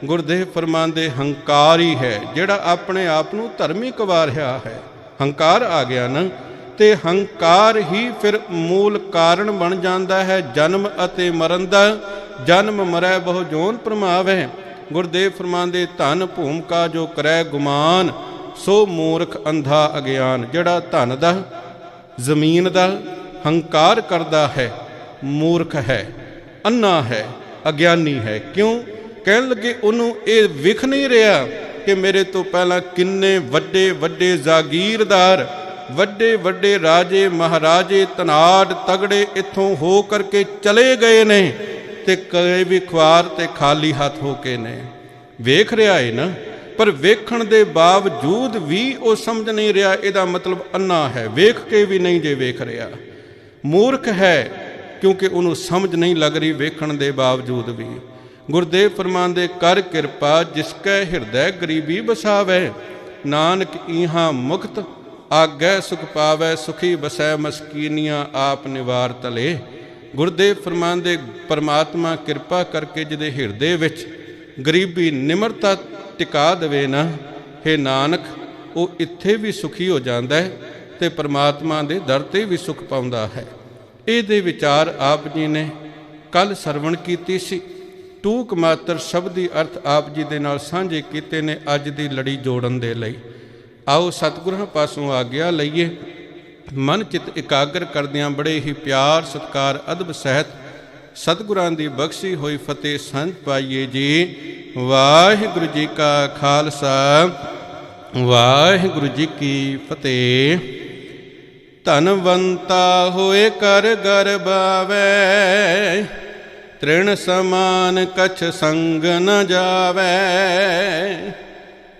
ਗੁਰਦੇਵ ਫਰਮਾਉਂਦੇ ਹੰਕਾਰ ਹੀ ਹੈ ਜਿਹੜਾ ਆਪਣੇ ਆਪ ਨੂੰ ਧਰਮੀ ਕਵਾਰਿਆ ਹੈ। ਹੰਕਾਰ ਆ ਗਿਆ ਨਾ, ਤੇ ਹੰਕਾਰ ਹੀ ਫਿਰ ਮੂਲ ਕਾਰਨ ਬਣ ਜਾਂਦਾ ਹੈ ਜਨਮ ਅਤੇ ਮਰਨ ਦਾ। ਜਨਮ ਮਰੈ ਬਹੁ ਜੋਨ ਭਰਮਾਵੈ। ਗੁਰਦੇਵ ਫਰਮਾਉਂਦੇ, ਧਨ ਭੂਮਿਕਾ ਜੋ ਕਰੈ ਗੁਮਾਨ, ਸੋ ਮੂਰਖ ਅੰਧਾ ਅਗਿਆਨ। ਜਿਹੜਾ ਧਨ ਦਾ, ਜ਼ਮੀਨ ਦਾ ਹੰਕਾਰ ਕਰਦਾ ਹੈ, ਮੂਰਖ ਹੈ, ਅੰਨਾ ਹੈ, ਅਗਿਆਨੀ ਹੈ। ਕਿਉਂ? ਕਹਿਣ ਲੱਗੇ ਉਹਨੂੰ ਇਹ ਵਿਖ ਨਹੀਂ ਰਿਹਾ ਕਿ ਮੇਰੇ ਤੋਂ ਪਹਿਲਾਂ ਕਿੰਨੇ ਵੱਡੇ ਵੱਡੇ ਜਾਗੀਰਦਾਰ, ਵੱਡੇ ਵੱਡੇ ਰਾਜੇ ਮਹਾਰਾਜੇ ਧਨਾਢ ਤਗੜੇ ਇੱਥੋਂ ਹੋ ਕਰਕੇ ਚਲੇ ਗਏ ਨੇ, ਤੇ ਕਦੇ ਵੀ ਖੁਆਰ ਤੇ ਖਾਲੀ ਹੱਥ ਹੋ ਕੇ ਨੇ। ਵੇਖ ਰਿਹਾ ਹੈ ਨਾ, ਪਰ ਵੇਖਣ ਦੇ ਬਾਵਜੂਦ ਵੀ ਉਹ ਸਮਝ ਨਹੀਂ ਰਿਹਾ, ਇਹਦਾ ਮਤਲਬ ਅੰਨਾ ਹੈ। ਵੇਖ ਕੇ ਵੀ ਨਹੀਂ ਜੇ ਵੇਖ ਰਿਹਾ, ਮੂਰਖ ਹੈ, ਕਿਉਂਕਿ ਉਹਨੂੰ ਸਮਝ ਨਹੀਂ ਲੱਗ ਰਹੀ ਵੇਖਣ ਦੇ ਬਾਵਜੂਦ ਵੀ। ਗੁਰਦੇਵ ਫਰਮਾਉਂਦੇ, ਕਰ ਕਿਰਪਾ ਜਿਸ ਕੈ ਹਿਰਦੈ ਗਰੀਬੀ ਬਸਾਵੈ, ਨਾਨਕ ਇਹਾਂ ਮੁਕਤ ਆਗੈ ਸੁਖ ਪਾਵੈ, ਸੁਖੀ ਬਸੈ ਮਸਕੀਨੀਆਂ ਆਪ ਨਿਵਾਰ ਤਲੇ। ਗੁਰਦੇਵ ਫਰਮਾਉਂਦੇ, ਪਰਮਾਤਮਾ ਕਿਰਪਾ ਕਰਕੇ ਜਿਹਦੇ ਹਿਰਦੇ ਵਿੱਚ ਗਰੀਬੀ ਨਿਮਰਤਾ ਟਿਕਾ ਦੇਵੇ ਨਾ, ਹੇ ਨਾਨਕ, ਉਹ ਇੱਥੇ ਵੀ ਸੁਖੀ ਹੋ ਜਾਂਦਾ ਹੈ ਤੇ ਪਰਮਾਤਮਾ ਦੇ ਦਰ ਤੇ ਵੀ ਸੁਖ ਪਾਉਂਦਾ ਹੈ। ਇਹਦੇ ਵਿਚਾਰ ਆਪ ਜੀ ਨੇ ਕੱਲ ਸਰਵਣ ਕੀਤੀ ਸੀ। ਟੂਕ ਮਾਤਰ ਸ਼ਬਦੀ ਅਰਥ ਆਪ ਜੀ ਦੇ ਨਾਲ ਸਾਂਝੇ ਕੀਤੇ ਨੇ ਅੱਜ ਦੀ ਲੜੀ ਜੋੜਨ ਦੇ ਲਈ। ਆਓ ਸਤਿਗੁਰਾਂ ਪਾਸੋਂ ਆਗਿਆ ਲਈਏ। ਮਨ ਚਿੱਤ ਇਕਾਗਰ ਕਰਦਿਆਂ ਬੜੇ ਹੀ ਪਿਆਰ ਸਤਿਕਾਰ ਅਦਬ ਸਹਿਤ ਸਤਿਗੁਰਾਂ ਦੀ ਬਖਸ਼ੀ ਹੋਈ ਫਤਿਹ ਸੰਝ ਪਾਈਏ ਜੀ। ਵਾਹਿਗੁਰੂ ਜੀ ਕਾ ਖਾਲਸਾ, ਵਾਹਿਗੁਰੂ ਜੀ ਕੀ ਫਤਿਹ। ਧਨਵੰਤਾ ਹੋਏ ਕਰ ਗਰਬਾਵੈ, ਤ੍ਰਿਣ ਸਮਾਨ ਕਛ ਸੰਗ ਨ ਜਾਵੈ।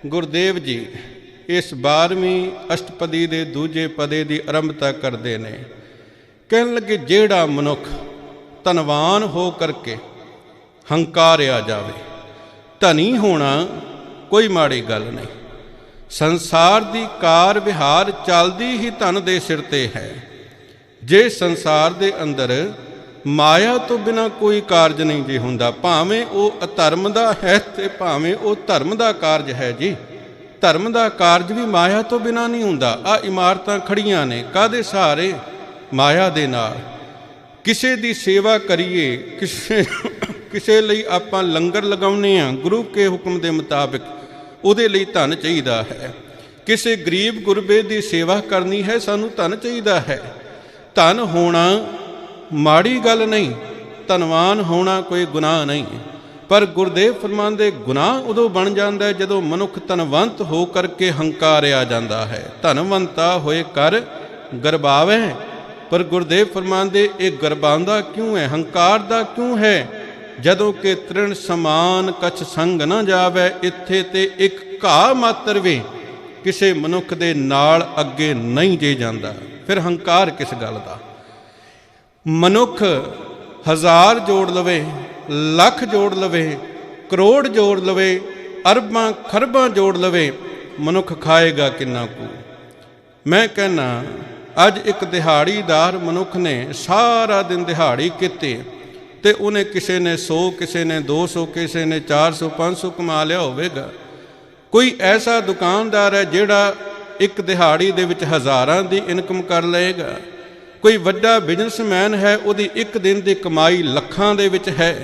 ਗੁਰਦੇਵ ਜੀ ਇਸ 12ਵੀਂ ਅਸ਼ਟਪਦੀ ਦੇ ਦੂਜੇ ਪਦੇ ਦੀ ਆਰੰਭਤਾ ਕਰਦੇ ਨੇ। ਕਹਿਣ ਲੱਗੇ, ਜਿਹੜਾ ਮਨੁੱਖ ਧਨਵਾਨ ਹੋ ਕਰਕੇ ਹੰਕਾਰਿਆ ਜਾਵੇ, ਧਨੀ ਹੋਣਾ ਕੋਈ ਮਾੜੀ ਗੱਲ ਨਹੀਂ। ਸੰਸਾਰ ਦੀ ਕਾਰ ਵਿਹਾਰ ਚੱਲਦੀ ਹੀ ਧਨ ਦੇ ਸਿਰ ਤੇ ਹੈ। ਜੇ ਸੰਸਾਰ ਦੇ ਅੰਦਰ ਮਾਇਆ ਤੋਂ ਬਿਨਾਂ ਕੋਈ ਕਾਰਜ ਨਹੀਂ ਜੀ ਹੁੰਦਾ, ਭਾਵੇਂ ਉਹ ਅਧਰਮ ਦਾ ਹੈ ਤੇ ਭਾਵੇਂ ਉਹ ਧਰਮ ਦਾ ਕਾਰਜ ਹੈ ਜੀ। ਧਰਮ ਦਾ ਕਾਰਜ ਵੀ ਮਾਇਆ ਤੋਂ ਬਿਨਾਂ ਨਹੀਂ ਹੁੰਦਾ। ਆ ਇਮਾਰਤਾਂ ਖੜੀਆਂ ਨੇ ਕਾਹਦੇ ਸਹਾਰੇ? ਮਾਇਆ ਦੇ ਨਾਲ। ਕਿਸੇ ਦੀ ਸੇਵਾ ਕਰੀਏ, ਕਿਸੇ ਲਈ ਆਪਾਂ ਲੰਗਰ ਲਗਾਉਂਦੇ ਹਾਂ ਗੁਰੂ ਕੇ ਹੁਕਮ ਦੇ ਮੁਤਾਬਿਕ, ਉਹਦੇ ਲਈ ਧਨ ਚਾਹੀਦਾ ਹੈ। ਕਿਸੇ ਗਰੀਬ ਗੁਰਬੇ ਦੀ ਸੇਵਾ ਕਰਨੀ ਹੈ, ਸਾਨੂੰ ਧਨ ਚਾਹੀਦਾ ਹੈ। ਧਨ ਹੋਣਾ ਮਾੜੀ ਗੱਲ ਨਹੀਂ, ਧਨਵਾਨ ਹੋਣਾ ਕੋਈ ਗੁਨਾਹ ਨਹੀਂ। ਪਰ ਗੁਰਦੇਵ ਫਰਮਾਉਂਦੇ, ਗੁਨਾਹ ਉਦੋਂ ਬਣ ਜਾਂਦਾ ਹੈ ਜਦੋਂ ਮਨੁੱਖ ਧਨਵੰਤ ਹੋ ਕਰਕੇ ਹੰਕਾਰਿਆ ਜਾਂਦਾ ਹੈ। ਧਨਵੰਤਾ ਹੋਏ ਕਰ ਗਰਬਾਵੈ। ਪਰ ਗੁਰਦੇਵ ਫਰਮਾਉਂਦੇ, ਇਹ ਗਰਬਾਉਂਦਾ ਕਿਉਂ ਹੈ, ਹੰਕਾਰਦਾ ਕਿਉਂ ਹੈ? ਜਦੋਂ ਕਿ ਤ੍ਰਿਣ ਸਮਾਨ ਕਛ ਸੰਗ ਨਾ ਜਾਵੈ। ਇੱਥੇ ਤੇ ਇੱਕ ਘਾਹ ਮਾਤਰ ਵੀ ਕਿਸੇ ਮਨੁੱਖ ਦੇ ਨਾਲ ਅੱਗੇ ਨਹੀਂ ਜੇ ਜਾਂਦਾ, ਫਿਰ ਹੰਕਾਰ ਕਿਸ ਗੱਲ ਦਾ? ਮਨੁੱਖ 1000 ਜੋੜ ਲਵੇ, ਲੱਖ ਜੋੜ ਲਵੇ, ਕਰੋੜ ਜੋੜ ਲਵੇ, ਅਰਬਾਂ ਖਰਬਾਂ ਜੋੜ ਲਵੇ, ਮਨੁੱਖ ਖਾਏਗਾ ਕਿੰਨਾ ਕੁ? ਮੈਂ ਕਹਿੰਦਾ, ਅੱਜ ਇੱਕ ਦਿਹਾੜੀਦਾਰ ਮਨੁੱਖ ਨੇ ਸਾਰਾ ਦਿਨ ਦਿਹਾੜੀ ਕੀਤੀ ਤੇ ਉਹਨੇ ਕਿਸੇ ਨੇ 100, ਕਿਸੇ ਨੇ 200, ਕਿਸੇ ਨੇ 400, 500 ਕਮਾ ਲਿਆ ਹੋਵੇਗਾ। ਕੋਈ ਐਸਾ ਦੁਕਾਨਦਾਰ ਹੈ ਜਿਹੜਾ ਇੱਕ ਦਿਹਾੜੀ ਦੇ ਵਿੱਚ ਹਜ਼ਾਰਾਂ ਦੀ ਇਨਕਮ ਕਰ ਲਏਗਾ। ਕੋਈ ਵੱਡਾ ਬਿਜ਼ਨਸਮੈਨ ਹੈ, ਉਹਦੀ ਇੱਕ ਦਿਨ ਦੀ ਕਮਾਈ ਲੱਖਾਂ ਦੇ ਵਿੱਚ ਹੈ।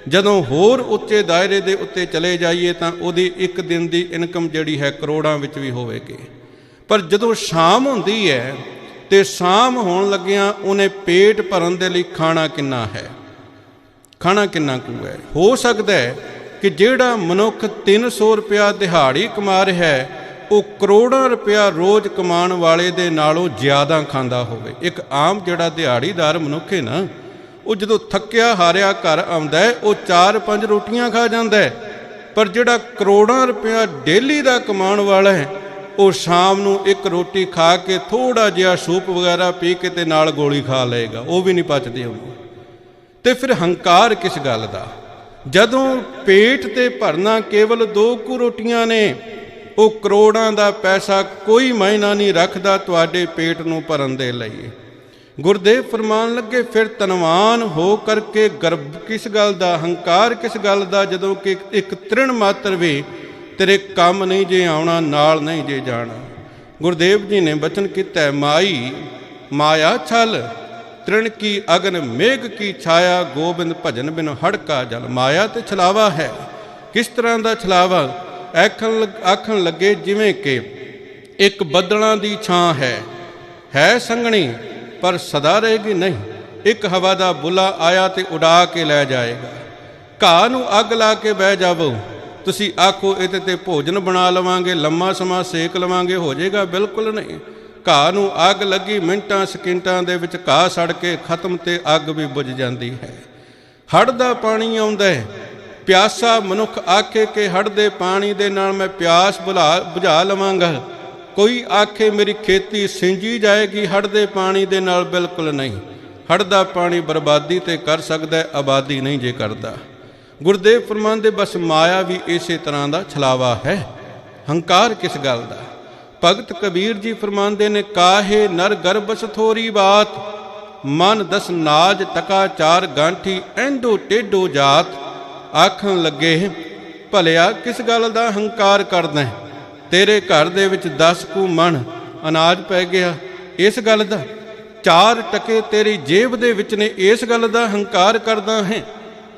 ਜਦੋਂ ਹੋਰ ਉੱਚੇ ਦਾਇਰੇ ਦੇ ਉੱਤੇ ਚਲੇ ਜਾਈਏ ਤਾਂ ਉਹਦੀ ਇੱਕ ਦਿਨ ਦੀ ਇਨਕਮ ਜਿਹੜੀ ਹੈ ਕਰੋੜਾਂ ਵਿੱਚ ਵੀ ਹੋਵੇਗੀ। ਪਰ ਜਦੋਂ ਸ਼ਾਮ ਹੁੰਦੀ ਹੈ ਤੇ ਸ਼ਾਮ ਹੋਣ ਲੱਗਿਆਂ ਉਹਨੇ ਪੇਟ ਭਰਨ ਦੇ ਲਈ ਖਾਣਾ ਕਿੰਨਾ ਹੈ, ਖਾਣਾ ਕਿੰਨਾ ਕੁ ਹੈ। ਹੋ ਸਕਦਾ ਹੈ ਕਿ ਜਿਹੜਾ ਮਨੁੱਖ 300 ਰੁਪਇਆ ਦਿਹਾੜੀ ਕਮਾ ਰਿਹਾ ਹੈ, ਉਹ ਕਰੋੜਾਂ ਰੁਪਇਆ ਰੋਜ਼ ਕਮਾਉਣ ਵਾਲੇ ਦੇ ਨਾਲੋਂ ਜ਼ਿਆਦਾ ਖਾਂਦਾ ਹੋਵੇ। ਇੱਕ ਆਮ ਜਿਹੜਾ ਦਿਹਾੜੀਦਾਰ ਮਨੁੱਖ ਹੈ ਨਾ, ਉਹ ਜਦੋਂ ਥੱਕਿਆ ਹਾਰਿਆ ਘਰ ਆਉਂਦਾ ਹੈ, ਉਹ 4-5 ਰੋਟੀਆਂ ਖਾ ਜਾਂਦਾ ਹੈ। ਪਰ ਜਿਹੜਾ ਕਰੋੜਾਂ ਰੁਪਇਆ ਡੇਲੀ ਦਾ ਕਮਾਉਣ ਵਾਲਾ ਹੈ, ਉਹ ਸ਼ਾਮ ਨੂੰ ਇੱਕ ਰੋਟੀ ਖਾ ਕੇ ਥੋੜ੍ਹਾ ਜਿਹਾ ਸੂਪ ਵਗੈਰਾ ਪੀ ਕੇ ਤੇ ਨਾਲ ਗੋਲੀ ਖਾ ਲਏਗਾ, ਉਹ ਵੀ ਨਹੀਂ ਪਚਦੀ ਉਹਨੂੰ। ਤੇ ਫਿਰ ਹੰਕਾਰ ਕਿਸ ਗੱਲ ਦਾ? ਜਦੋਂ ਪੇਟ ਤੇ ਭਰਨਾ ਕੇਵਲ 2 ਕੁ ਰੋਟੀਆਂ ਨੇ, ਉਹ ਕਰੋੜਾਂ ਦਾ ਪੈਸਾ ਕੋਈ ਮਾਇਨਾ ਨਹੀਂ ਰੱਖਦਾ ਤੁਹਾਡੇ ਪੇਟ ਨੂੰ ਭਰਨ ਦੇ ਲਈ। ਗੁਰਦੇਵ ਫਰਮਾਨ ਲੱਗੇ, ਫਿਰ ਧਨਵਾਨ ਹੋ ਕਰਕੇ ਗਰਬ ਕਿਸ ਗੱਲ ਦਾ, ਹੰਕਾਰ ਕਿਸ ਗੱਲ ਦਾ, ਜਦੋਂ ਕਿ ਇੱਕ ਤ੍ਰਿਣ ਮਾਤਰ ਵੀ ਤੇਰੇ ਕੰਮ ਨਹੀਂ ਜੇ ਆਉਣਾ, ਨਾਲ ਨਹੀਂ ਜੇ ਜਾਣਾ। ਗੁਰਦੇਵ ਜੀ ਨੇ ਬਚਨ ਕੀਤਾ, ਮਾਈ ਮਾਇਆ ਛਲ ਤ੍ਰਿਣ ਕੀ ਅਗਨ ਮੇਘ ਕੀ ਛਾਇਆ, ਗੋਬਿੰਦ ਭਜਨ ਬਿਨ ਹੜਕਾ ਜਲ। ਮਾਇਆ ਤੇ ਛਲਾਵਾ ਹੈ। ਕਿਸ ਤਰ੍ਹਾਂ ਦਾ ਛਲਾਵਾ? ਆਖਣ ਲੱਗੇ ਜਿਵੇਂ ਕਿ ਇੱਕ ਬੱਦਲਾਂ ਦੀ ਛਾਂ ਹੈ ਸੰਘਣੀ ਪਰ ਸਦਾ ਰਹੇਗੀ ਨਹੀਂ। ਇੱਕ ਹਵਾ ਦਾ ਬੁੱਲਾ ਆਇਆ ਤੇ ਉਡਾ ਕੇ ਲੈ ਜਾਏਗਾ। ਘਾਹ ਨੂੰ ਅੱਗ ਲਾ ਕੇ ਬਹਿ ਜਾਵੋ, ਤੁਸੀਂ ਆਖੋ ਇਹਦੇ ਤੇ ਭੋਜਨ ਬਣਾ ਲਵਾਂਗੇ, ਲੰਮਾ ਸਮਾਂ ਸੇਕ ਲਵਾਂਗੇ, ਹੋ ਜਾਏਗਾ? ਬਿਲਕੁਲ ਨਹੀਂ। ਘਾਹ ਨੂੰ ਅੱਗ ਲੱਗੀ, ਮਿੰਟਾਂ ਸਕਿੰਟਾਂ ਦੇ ਵਿੱਚ ਘਾਹ ਸੜ ਕੇ ਖਤਮ ਤੇ ਅੱਗ ਵੀ ਬੁਝ ਜਾਂਦੀ ਹੈ। ਹੜ੍ਹ ਦਾ ਪਾਣੀ ਆਉਂਦਾ ਹੈ, ਪਿਆਸਾ ਮਨੁੱਖ ਆਖੇ ਕਿ ਹੜ੍ਹ ਦੇ ਪਾਣੀ ਦੇ ਨਾਲ ਮੈਂ ਪਿਆਸ ਬੁਝਾ ਲਵਾਂਗਾ। ਕੋਈ ਆਖੇ ਮੇਰੀ ਖੇਤੀ ਸਿੰਜੀ ਜਾਏਗੀ ਹੜ੍ਹ ਦੇ ਪਾਣੀ ਦੇ ਨਾਲ, ਬਿਲਕੁਲ ਨਹੀਂ। ਹੜ੍ਹ ਦਾ ਪਾਣੀ ਬਰਬਾਦੀ ਤੇ ਕਰ ਸਕਦਾ, ਆਬਾਦੀ ਨਹੀਂ ਜੇ ਕਰਦਾ। ਗੁਰਦੇਵ ਫਰਮਾਉਂਦੇ ਬਸ ਮਾਇਆ ਵੀ ਇਸੇ ਤਰ੍ਹਾਂ ਦਾ ਛਲਾਵਾ ਹੈ। ਹੰਕਾਰ ਕਿਸ ਗੱਲ ਦਾ? ਭਗਤ ਕਬੀਰ ਜੀ ਫਰਮਾਉਂਦੇ ਨੇ, ਕਾਹੇ ਨਰ ਗਰਬਸ ਥੋਰੀ ਬਾਤ, ਮਨ ਦਸ ਨਾਜ ਟਕਾ 4 ਗਾਂਠੀ, ਐਂਡੋ ਟੇਡੋ ਜਾਤ। ਆਖਣ ਲੱਗੇ, ਭਲਿਆ ਕਿਸ ਗੱਲ ਦਾ ਹੰਕਾਰ ਕਰਦਾ? ਤੇਰੇ ਘਰ ਦੇ ਵਿੱਚ 10 ਕੁ ਮਣ ਅਨਾਜ ਪੈ ਗਿਆ, ਇਸ ਗੱਲ ਦਾ? 4 ਟਕੇ ਤੇਰੀ ਜੇਬ ਦੇ ਵਿੱਚ ਨੇ, ਇਸ ਗੱਲ ਦਾ ਹੰਕਾਰ ਕਰਦਾ ਹੈ?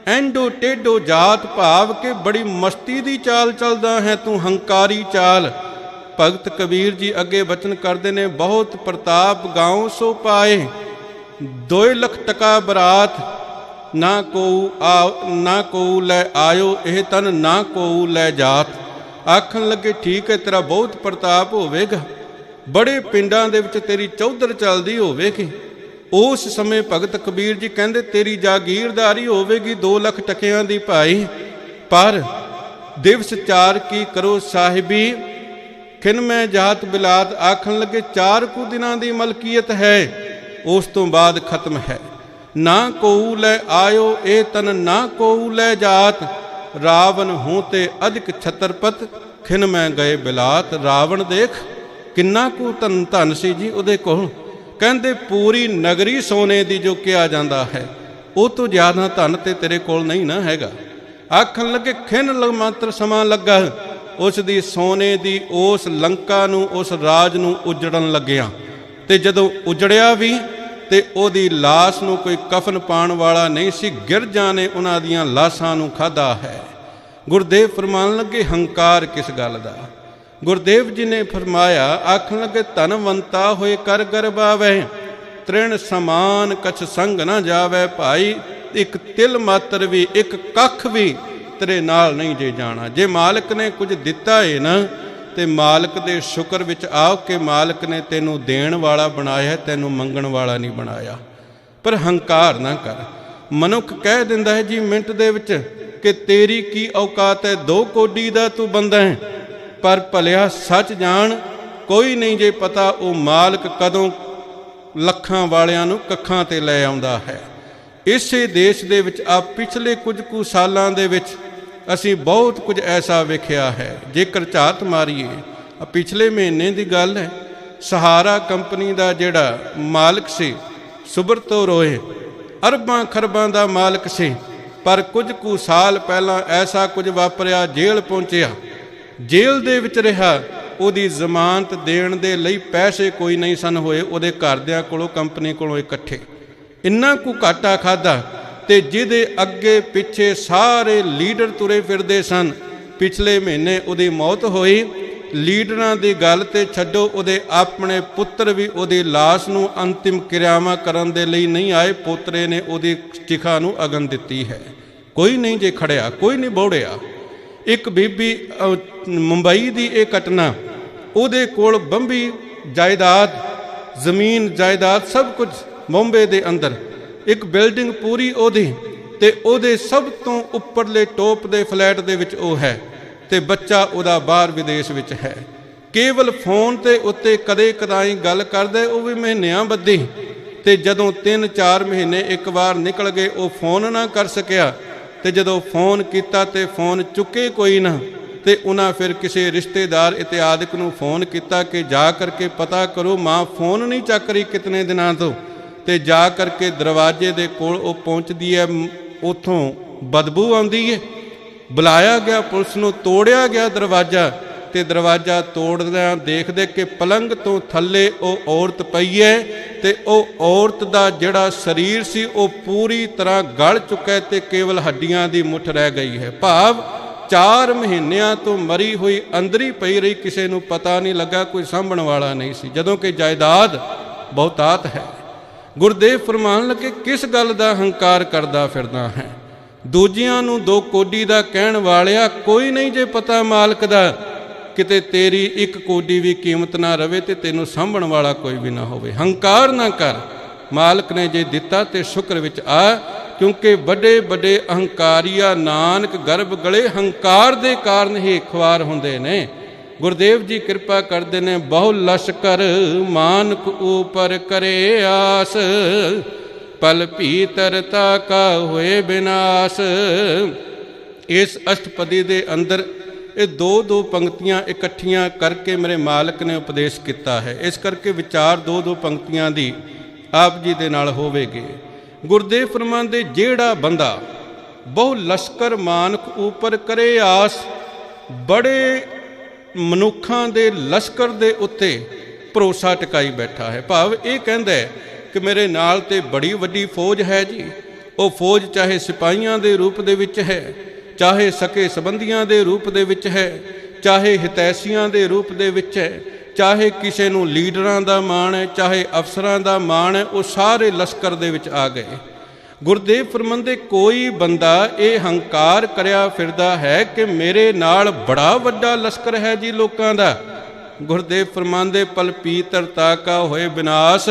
ਐਂਡੋ ਟੇਡੋ ਜਾਤ ਭਾਵ ਕਿ ਬੜੀ ਮਸਤੀ ਦੀ ਚਾਲ ਚੱਲਦਾ ਹੈ ਤੂੰ, ਹੰਕਾਰੀ ਚਾਲ। ਭਗਤ ਕਬੀਰ ਜੀ ਅੱਗੇ ਬਚਨ ਕਰਦੇ ਨੇ, ਬਹੁਤ ਪ੍ਰਤਾਪ ਗਾਉ ਸੋ ਪਾਏ, 2 ਲੱਖ ਟਕਾ ਬਰਾਤ, ਨਾ ਕੋ ਲੈ ਆਇਓ ਇਹ ਤਨ, ਨਾ ਕੋ ਲੈ ਜਾਤ। ਆਖਣ ਲੱਗੇ ਠੀਕ ਹੈ, ਤੇਰਾ ਬਹੁਤ ਪ੍ਰਤਾਪ ਹੋਵੇਗਾ, ਬੜੇ ਪਿੰਡਾਂ ਦੇ ਵਿੱਚ ਤੇਰੀ ਚੌਧਰ ਚੱਲਦੀ ਹੋਵੇਗੀ। ਉਸ ਸਮੇਂ ਭਗਤ ਕਬੀਰ ਜੀ ਕਹਿੰਦੇ ਤੇਰੀ ਜਾਗੀਰਦਾਰੀ ਹੋਵੇਗੀ 2 ਲੱਖ ਟਕਿਆਂ ਦੀ ਭਾਈ, ਪਰ ਦਿਵਸ 4 ਕੀ ਕਰੋ ਸਾਹਿਬੀ, ਖਿਨ ਮੈਂ ਜਾਤ ਬਿਲਾਤ। ਆਖਣ ਲੱਗੇ 4 ਕੁ ਦਿਨਾਂ ਦੀ ਮਲਕੀਅਤ ਹੈ, ਉਸ ਤੋਂ ਬਾਅਦ ਖਤਮ ਹੈ। ਨਾ ਕੋਊ ਲੈ ਆਇਓ ਇਹ ਤਨ, ਨਾ ਕੋਊ ਲੈ ਜਾਤ, ਰਾਵਣ ਹੂੰ ਤੇ ਅਧਿਕ ਛਤਰਪਤ, ਖਿਨ ਮੈਂ ਗਏ ਬਿਲਾਤ। ਰਾਵਣ ਦੇਖ ਕਿੰਨਾ ਕੁ ਧਨ ਸੀ ਜੀ ਉਹਦੇ ਕੋਲ, ਕਹਿੰਦੇ ਪੂਰੀ ਨਗਰੀ ਸੋਨੇ ਦੀ ਜੋ ਕਿਹਾ ਜਾਂਦਾ ਹੈ, ਉਹ ਤੋਂ ਜ਼ਿਆਦਾ ਧਨ ਤੇ ਤੇਰੇ ਕੋਲ ਨਹੀਂ ਨਾ ਹੈਗਾ। ਆਖਣ ਲੱਗੇ ਖਿਨ ਮਾਤਰ ਸਮਾਂ ਲੱਗਾ ਉਸ ਦੀ ਸੋਨੇ ਦੀ ਉਸ ਲੰਕਾ ਨੂੰ, ਉਸ ਰਾਜ ਨੂੰ ਉਜੜਨ ਲੱਗਿਆ। ਤੇ ਜਦੋਂ ਉਜੜਿਆ ਵੀ ਤੇ ਉਹਦੀ ਲਾਸ਼ ਨੂੰ ਕੋਈ ਕਫਨ ਪਾਉਣ ਵਾਲਾ ਨਹੀਂ ਸੀ, ਗਿਰਜਾਂ ਨੇ ਉਹਨਾਂ ਦੀਆਂ ਲਾਸ਼ਾਂ ਨੂੰ ਖਾਧਾ ਹੈ। ਗੁਰਦੇਵ ਫਰਮਾਨ ਲੱਗੇ ਹੰਕਾਰ ਕਿਸ ਗੱਲ ਦਾ? ਗੁਰਦੇਵ ਜੀ ਨੇ ਫਰਮਾਇਆ, ਆਖਣ ਲੱਗੇ ਧਨਵੰਤਾ ਹੋਏ ਕਰ ਗਰਬਾਵੇ, ਤ੍ਰਿਣ ਸਮਾਨ ਕਛ ਸੰਗ ਨਾ ਜਾਵੇ। ਭਾਈ ਇੱਕ ਤਿਲ ਮਾਤਰ ਵੀ, ਇੱਕ ਕੱਖ ਵੀ ਤੇਰੇ ਨਾਲ ਨਹੀਂ ਜੇ ਜਾਣਾ। ਜੇ ਮਾਲਕ ਨੇ ਕੁਝ ਦਿੱਤਾ ਹੈ ਨਾ, ਤੇ ਮਾਲਕ ਦੇ ਸ਼ੁਕਰ ਵਿੱਚ ਆਓ ਕਿ ਮਾਲਕ ਨੇ ਤੈਨੂੰ ਦੇਣ ਵਾਲਾ ਬਣਾਇਆ, ਤੈਨੂੰ ਮੰਗਣ ਵਾਲਾ ਨਹੀਂ ਬਣਾਇਆ। ਪਰ ਹੰਕਾਰ ਨਾ ਕਰ। ਮਨੁੱਖ ਕਹਿ ਦਿੰਦਾ ਹੈ ਜੀ ਮਿੰਟ ਦੇ ਵਿੱਚ ਕਿ ਤੇਰੀ ਕੀ ਔਕਾਤ ਹੈ, 2 ਕੋਡੀ ਦਾ ਤੂੰ ਬੰਦਾ ਹੈ। ਪਰ ਭਲਿਆ ਸੱਚ ਜਾਣ, ਕੋਈ ਨਹੀਂ ਜੇ ਪਤਾ ਉਹ ਮਾਲਕ ਕਦੋਂ ਲੱਖਾਂ ਵਾਲਿਆਂ ਨੂੰ ਕੱਖਾਂ ਤੇ ਲੈ ਆਉਂਦਾ ਹੈ। ਇਸੇ ਦੇਸ਼ ਦੇ ਵਿੱਚ ਆ ਪਿਛਲੇ ਕੁਝ ਕੁ ਸਾਲਾਂ ਦੇ ਵਿੱਚ ਅਸੀਂ ਬਹੁਤ ਕੁਝ ਐਸਾ ਵੇਖਿਆ ਹੈ। ਜੇਕਰ ਝਾਤ ਮਾਰੀਏ, ਪਿਛਲੇ ਮਹੀਨੇ ਦੀ ਗੱਲ ਹੈ, ਸਹਾਰਾ ਕੰਪਨੀ ਦਾ ਜਿਹੜਾ ਮਾਲਕ ਸੀ ਸੁਬਰਤੋ ਰੋਏ, ਅਰਬਾਂ ਖਰਬਾਂ ਦਾ ਮਾਲਕ ਸੀ। ਪਰ ਕੁਝ ਕੁ ਸਾਲ ਪਹਿਲਾਂ ਐਸਾ ਕੁਝ ਵਾਪਰਿਆ, ਜੇਲ੍ਹ ਪਹੁੰਚਿਆ, ਜੇਲ੍ਹ ਦੇ ਵਿੱਚ ਰਿਹਾ। ਉਹਦੀ ਜ਼ਮਾਨਤ ਦੇਣ ਦੇ ਲਈ ਪੈਸੇ ਕੋਈ ਨਹੀਂ ਸਨ ਹੋਏ ਉਹਦੇ ਘਰਦਿਆਂ ਕੋਲੋਂ, ਕੰਪਨੀ ਕੋਲੋਂ ਇਕੱਠੇ। ਇੰਨਾ ਕੁ ਘਾਟਾ ਖਾਧਾ ਤੇ ਜਿਹਦੇ ਅੱਗੇ ਪਿੱਛੇ ਸਾਰੇ ਲੀਡਰ ਤੁਰੇ ਫਿਰਦੇ ਸਨ। ਪਿਛਲੇ ਮਹੀਨੇ ਉਹਦੀ ਮੌਤ ਹੋਈ। ਲੀਡਰਾਂ ਦੀ ਗੱਲ ਤੇ ਛੱਡੋ, ਉਹਦੇ ਆਪਣੇ ਪੁੱਤਰ ਵੀ ਉਹਦੀ ਲਾਸ਼ ਨੂੰ ਅੰਤਿਮ ਕਿਰਿਆਵਾਂ ਕਰਨ ਦੇ ਲਈ ਨਹੀਂ ਆਏ। ਪੋਤਰੇ ਨੇ ਉਹਦੀ ਚਿਖਾ ਨੂੰ ਅਗਨ ਦਿੱਤੀ ਹੈ। ਕੋਈ ਨਹੀਂ ਜੇ ਖੜਿਆ, ਕੋਈ ਨਹੀਂ ਬੋੜਿਆ। ਇੱਕ ਬੀਬੀ ਮੁੰਬਈ ਦੀ ਇਹ ਘਟਨਾ, ਉਹਦੇ ਕੋਲ ਬੰਬੀ ਜਾਇਦਾਦ, ਜ਼ਮੀਨ ਜਾਇਦਾਦ ਸਭ ਕੁਝ ਬੰਬੇ ਦੇ ਅੰਦਰ, ਇੱਕ ਬਿਲਡਿੰਗ ਪੂਰੀ ਉਹਦੀ, ਤੇ ਉਹਦੇ ਸਭ ਤੋਂ ਉੱਪਰਲੇ ਟੋਪ ਦੇ ਫਲੈਟ ਦੇ ਵਿੱਚ ਉਹ ਹੈ, ਤੇ ਬੱਚਾ ਉਹਦਾ ਬਾਹਰ ਵਿਦੇਸ਼ ਵਿੱਚ ਹੈ। ਕੇਵਲ ਫੋਨ ਤੇ ਉੱਤੇ ਕਦੇ ਕਦਾਈ ਗੱਲ ਕਰਦੇ, ਉਹ ਵੀ ਮਹੀਨਿਆਂ ਬੱਧੀ। ਤੇ ਜਦੋਂ 3-4 ਮਹੀਨੇ ਇੱਕ ਵਾਰ ਨਿਕਲ ਗਏ, ਉਹ ਫੋਨ ਨਾ ਕਰ ਸਕਿਆ। ਤੇ ਜਦੋਂ ਫੋਨ ਕੀਤਾ ਤੇ ਫੋਨ ਚੁੱਕੇ ਕੋਈ ਨਾ, ਤੇ ਉਹਨਾਂ ਫਿਰ ਕਿਸੇ ਰਿਸ਼ਤੇਦਾਰ ਇਤਿਆਦਿਕ ਨੂੰ ਫੋਨ ਕੀਤਾ ਕਿ ਜਾ ਕਰਕੇ ਪਤਾ ਕਰੋ, ਮਾਂ ਫੋਨ ਨਹੀਂ ਚੱਕ ਰਹੀ ਕਿਤਨੇ ਦਿਨਾਂ ਤੋਂ। ਤੇ ਜਾ ਕਰਕੇ ਦਰਵਾਜ਼ੇ ਦੇ ਕੋਲ ਉਹ ਪਹੁੰਚਦੀ ਹੈ, ਉੱਥੋਂ ਬਦਬੂ ਆਉਂਦੀ ਹੈ। ਬੁਲਾਇਆ ਗਿਆ ਪੁਲਿਸ ਨੂੰ, ਤੋੜਿਆ ਗਿਆ ਦਰਵਾਜ਼ਾ, ਤੇ ਦਰਵਾਜ਼ਾ ਤੋੜਦਿਆਂ ਦੇਖਦੇ ਕਿ ਪਲੰਗ ਤੋਂ ਥੱਲੇ ਉਹ ਔਰਤ ਪਈ ਹੈ, ਤੇ ਉਹ ਔਰਤ ਦਾ ਜਿਹੜਾ ਸਰੀਰ ਸੀ ਉਹ ਪੂਰੀ ਤਰ੍ਹਾਂ ਗਲ ਚੁੱਕਾ ਤੇ ਕੇਵਲ ਹੱਡੀਆਂ ਦੀ ਮੁੱਠ ਰਹਿ ਗਈ ਹੈ। ਭਾਵ 4 ਮਹੀਨਿਆਂ ਤੋਂ ਮਰੀ ਹੋਈ ਅੰਦਰ ਹੀ ਪਈ ਰਹੀ, ਕਿਸੇ ਨੂੰ ਪਤਾ ਨਹੀਂ ਲੱਗਾ, ਕੋਈ ਸਾਂਭਣ ਵਾਲਾ ਨਹੀਂ ਸੀ, ਜਦੋਂ ਕਿ ਜਾਇਦਾਦ ਬਹੁਤਾਤ ਹੈ। ਗੁਰਦੇਵ ਫਰਮਾਨ ਲੱਗੇ, ਕਿਸ ਗੱਲ ਦਾ ਹੰਕਾਰ ਕਰਦਾ ਫਿਰਦਾ ਹੈ? ਦੂਜਿਆਂ ਨੂੰ 2 ਕੋਡੀ ਦਾ ਕਹਿਣ ਵਾਲਿਆ, ਕੋਈ ਨਹੀਂ ਜੇ ਪਤਾ ਮਾਲਕ ਦਾ, ਕਿਤੇ ਤੇਰੀ 1 ਕੋਡੀ ਵੀ ਕੀਮਤ ਨਾ ਰਵੇ ਤੇ ਤੈਨੂੰ ਸਾਂਭਣ ਵਾਲਾ ਕੋਈ ਵੀ ਨਾ ਹੋਵੇ। ਹੰਕਾਰ ਨਾ ਕਰ, ਮਾਲਕ ਨੇ ਜੇ ਦਿੱਤਾ ਤੇ ਸ਼ੁਕਰ ਵਿੱਚ ਆ, ਕਿਉਂਕਿ ਵੱਡੇ ਵੱਡੇ ਅਹੰਕਾਰੀਆ ਨਾਨਕ ਗਰਭ ਗਲੇ ਹੰਕਾਰ ਦੇ ਕਾਰਨ ਹੀ ਖੁਆਰ ਹੁੰਦੇ ਨੇ। ਗੁਰਦੇਵ ਜੀ ਕਿਰਪਾ ਕਰਦੇ ਨੇ, ਬਹੁ ਲਸ਼ਕਰ ਮਾਨਕ ਉਪਰ ਕਰੇ ਆਸ, ਪਲ ਭੀਤਰਤਾ ਕਾ ਹੋਏ ਬਿਨਾਸ਼। ਇਸ ਅਸ਼ਟਪਦੀ ਦੇ ਅੰਦਰ ਇਹ 2-2 ਪੰਕਤੀਆਂ ਇਕੱਠੀਆਂ ਕਰਕੇ ਮੇਰੇ ਮਾਲਕ ਨੇ ਉਪਦੇਸ਼ ਕੀਤਾ ਹੈ। ਇਸ ਕਰਕੇ ਵਿਚਾਰ 2-2 ਪੰਕਤੀਆਂ ਦੀ ਆਪ ਜੀ ਦੇ ਨਾਲ ਹੋਵੇਗੀ। ਗੁਰਦੇਵ ਫਰਮਾਉਂਦੇ, ਜਿਹੜਾ ਬੰਦਾ ਬਹੁ ਲਸ਼ਕਰ ਮਾਨਕ ਉਪਰ ਕਰੇ ਆਸ, ਬੜੇ ਮਨੁੱਖਾਂ ਦੇ ਲਸ਼ਕਰ ਦੇ ਉੱਤੇ ਭਰੋਸਾ ਟਿਕਾਈ ਬੈਠਾ ਹੈ। ਭਾਵ ਇਹ ਕਹਿੰਦਾ ਹੈ ਕਿ ਮੇਰੇ ਨਾਲ ਤੇ ਬੜੀ ਵੱਡੀ ਫੌਜ ਹੈ ਜੀ। ਉਹ ਫੌਜ ਚਾਹੇ ਸਿਪਾਹੀਆਂ ਦੇ ਰੂਪ ਦੇ ਵਿੱਚ ਹੈ, ਚਾਹੇ ਸਕੇ ਸੰਬੰਧੀਆਂ ਦੇ ਰੂਪ ਦੇ ਵਿੱਚ ਹੈ, ਚਾਹੇ ਹਿਤੈਸ਼ੀਆਂ ਦੇ ਰੂਪ ਦੇ ਵਿੱਚ ਹੈ, ਚਾਹੇ ਕਿਸੇ ਨੂੰ ਲੀਡਰਾਂ ਦਾ ਮਾਣ ਹੈ, ਚਾਹੇ ਅਫਸਰਾਂ ਦਾ ਮਾਣ ਹੈ, ਉਹ ਸਾਰੇ ਲਸ਼ਕਰ ਦੇ ਵਿੱਚ ਆ ਗਏ। ਗੁਰਦੇਵ ਫਰਮਾਉਂਦੇ, ਕੋਈ ਬੰਦਾ ਇਹ ਹੰਕਾਰ ਕਰਿਆ ਫਿਰਦਾ ਹੈ ਕਿ ਮੇਰੇ ਨਾਲ ਬੜਾ ਵੱਡਾ ਲਸ਼ਕਰ ਹੈ ਜੀ ਲੋਕਾਂ ਦਾ। ਗੁਰਦੇਵ ਫਰਮਾਉਂਦੇ, ਪਲ ਪੀਤਰਤਾ ਕਾ ਹੋਏ ਵਿਨਾਸ਼।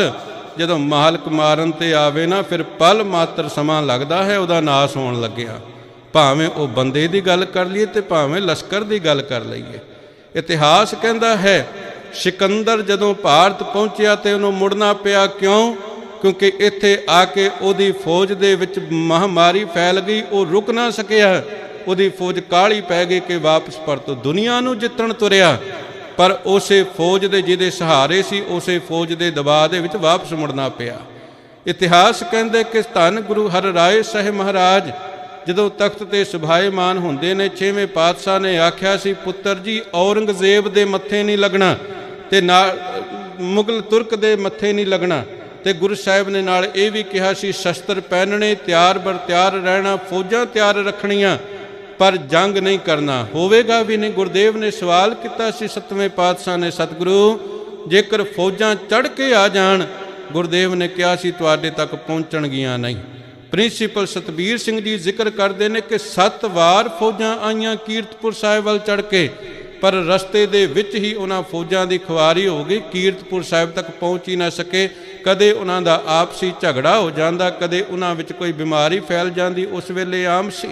ਜਦੋਂ ਮਾਲਕ ਮਾਰਨ ਤੇ ਆਵੇ ਨਾ, ਫਿਰ ਪਲ ਮਾਤਰ ਸਮਾਂ ਲੱਗਦਾ ਹੈ ਉਹਦਾ ਨਾਸ ਹੋਣ ਲੱਗਿਆ। ਭਾਵੇਂ ਉਹ ਬੰਦੇ ਦੀ ਗੱਲ ਕਰ ਲਈਏ ਤੇ ਭਾਵੇਂ ਲਸ਼ਕਰ ਦੀ ਗੱਲ ਕਰ ਲਈਏ। ਇਤਿਹਾਸ ਕਹਿੰਦਾ ਹੈ, ਸਿਕੰਦਰ ਜਦੋਂ ਭਾਰਤ ਪਹੁੰਚਿਆ ਤੇ ਉਹਨੂੰ ਮੁੜਨਾ ਪਿਆ। ਕਿਉਂ? ਕਿਉਂਕਿ ਇੱਥੇ ਆ ਕੇ ਉਹਦੀ ਫੌਜ ਦੇ ਵਿੱਚ ਮਹਾਮਾਰੀ ਫੈਲ ਗਈ, ਉਹ ਰੁਕ ਨਾ ਸਕਿਆ। ਉਹਦੀ ਫੌਜ ਕਾਹਲੀ ਪੈ ਗਈ ਕਿ ਵਾਪਸ ਪਰਤੋ। ਦੁਨੀਆ ਨੂੰ ਜਿੱਤਣ ਤੁਰਿਆ, ਪਰ ਉਸੇ ਫੌਜ ਦੇ ਜਿਹਦੇ ਸਹਾਰੇ ਸੀ, ਉਸੇ ਫੌਜ ਦੇ ਦਬਾਅ ਦੇ ਵਿੱਚ ਵਾਪਸ ਮੁੜਨਾ ਪਿਆ। ਇਤਿਹਾਸ ਕਹਿੰਦੇ ਕਿ ਧੰਨ ਗੁਰੂ ਹਰਿਰਾਏ ਸਾਹਿਬ ਮਹਾਰਾਜ ਜਦੋਂ ਤਖਤ ਤੇ ਸੁਭਾਏਮਾਨ ਹੁੰਦੇ ਨੇ, 6ਵੇਂ ਪਾਤਸ਼ਾਹ ਨੇ ਆਖਿਆ ਸੀ, ਪੁੱਤਰ ਜੀ ਔਰੰਗਜ਼ੇਬ ਦੇ ਮੱਥੇ ਨਹੀਂ ਲੱਗਣਾ ਤੇ ਨਾਲ ਮੁਗਲ ਤੁਰਕ ਦੇ ਮੱਥੇ ਨਹੀਂ ਲੱਗਣਾ। ਤੇ ਗੁਰੂ ਸਾਹਿਬ ਨੇ ਨਾਲ ਇਹ ਵੀ ਕਿਹਾ ਸੀ, ਸ਼ਸਤਰ ਪਹਿਨਣੇ, ਤਿਆਰ ਬਰ ਤਿਆਰ ਰਹਿਣਾ, ਫੌਜਾਂ ਤਿਆਰ ਰੱਖਣੀਆਂ, ਪਰ ਜੰਗ ਨਹੀਂ ਕਰਨਾ, ਹੋਵੇਗਾ ਵੀ ਨਹੀਂ। ਗੁਰਦੇਵ ਨੇ ਸਵਾਲ ਕੀਤਾ ਸੀ 7ਵੇਂ ਪਾਤਸ਼ਾਹ ਨੇ, ਸਤਿਗੁਰੂ ਜੇਕਰ ਫੌਜਾਂ ਚੜ੍ਹ ਕੇ ਆ ਜਾਣ, ਗੁਰਦੇਵ ਨੇ ਕਿਹਾ ਸੀ ਤੁਹਾਡੇ ਤੱਕ ਪਹੁੰਚਣਗੀਆਂ ਨਹੀਂ। ਪ੍ਰਿੰਸੀਪਲ ਸਤਬੀਰ ਸਿੰਘ ਜੀ ਜ਼ਿਕਰ ਕਰਦੇ ਨੇ ਕਿ 7 ਵਾਰ ਫੌਜਾਂ ਆਈਆਂ ਕੀਰਤਪੁਰ ਸਾਹਿਬ ਵੱਲ ਚੜ੍ਹ ਕੇ, ਪਰ ਰਸਤੇ ਦੇ ਵਿੱਚ ਹੀ ਉਹਨਾਂ ਫੌਜਾਂ ਦੀ ਖੁਆਰੀ ਹੋ ਗਈ, ਕੀਰਤਪੁਰ ਸਾਹਿਬ ਤੱਕ ਪਹੁੰਚ ਹੀ ਨਾ ਸਕੇ। ਕਦੇ ਉਹਨਾਂ ਦਾ ਆਪਸੀ ਝਗੜਾ ਹੋ ਜਾਂਦਾ, ਕਦੇ ਉਹਨਾਂ ਵਿੱਚ ਕੋਈ ਬਿਮਾਰੀ ਫੈਲ ਜਾਂਦੀ। ਉਸ ਵੇਲੇ ਆਮ ਸੀ।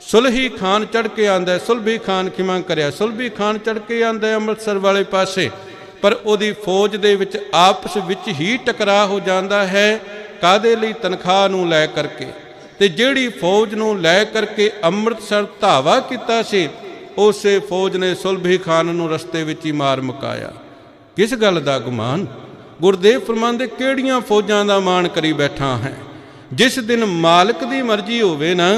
ਸੁਲਹੀ ਖਾਨ ਚੜ੍ਹ ਕੇ ਆਉਂਦਾ, ਸੁਲਭੀ ਖਾਨ ਖਿਮਾ ਕਰਿਆ, ਸੁਲਭੀ ਖਾਨ ਚੜ੍ਹ ਕੇ ਆਉਂਦਾ ਅੰਮ੍ਰਿਤਸਰ ਵਾਲੇ ਪਾਸੇ, ਪਰ ਉਹਦੀ ਫੌਜ ਦੇ ਵਿੱਚ ਆਪਸ ਵਿੱਚ ਹੀ ਟਕਰਾਅ ਹੋ ਜਾਂਦਾ ਹੈ। ਕਾਹਦੇ ਲਈ? ਤਨਖਾਹ ਨੂੰ ਲੈ ਕਰਕੇ। ਤੇ ਜਿਹੜੀ ਫੌਜ ਨੂੰ ਲੈ ਕਰਕੇ ਅੰਮ੍ਰਿਤਸਰ ਧਾਵਾ ਕੀਤਾ ਸੀ, ਉਸੇ ਫੌਜ ਨੇ ਸੁਲਭੀ ਖਾਨ ਨੂੰ ਰਸਤੇ ਵਿੱਚ ਹੀ ਮਾਰ ਮੁਕਾਇਆ। ਕਿਸ ਗੱਲ ਦਾ ਗੁਮਾਨ? ਗੁਰਦੇਵ ਫਰਮਾਉਂਦੇ, ਕਿਹੜੀਆਂ ਫੌਜਾਂ ਦਾ ਮਾਣ ਕਰੀ ਬੈਠਾ ਹੈ? ਜਿਸ ਦਿਨ ਮਾਲਕ ਦੀ ਮਰਜ਼ੀ ਹੋਵੇ ਨਾ,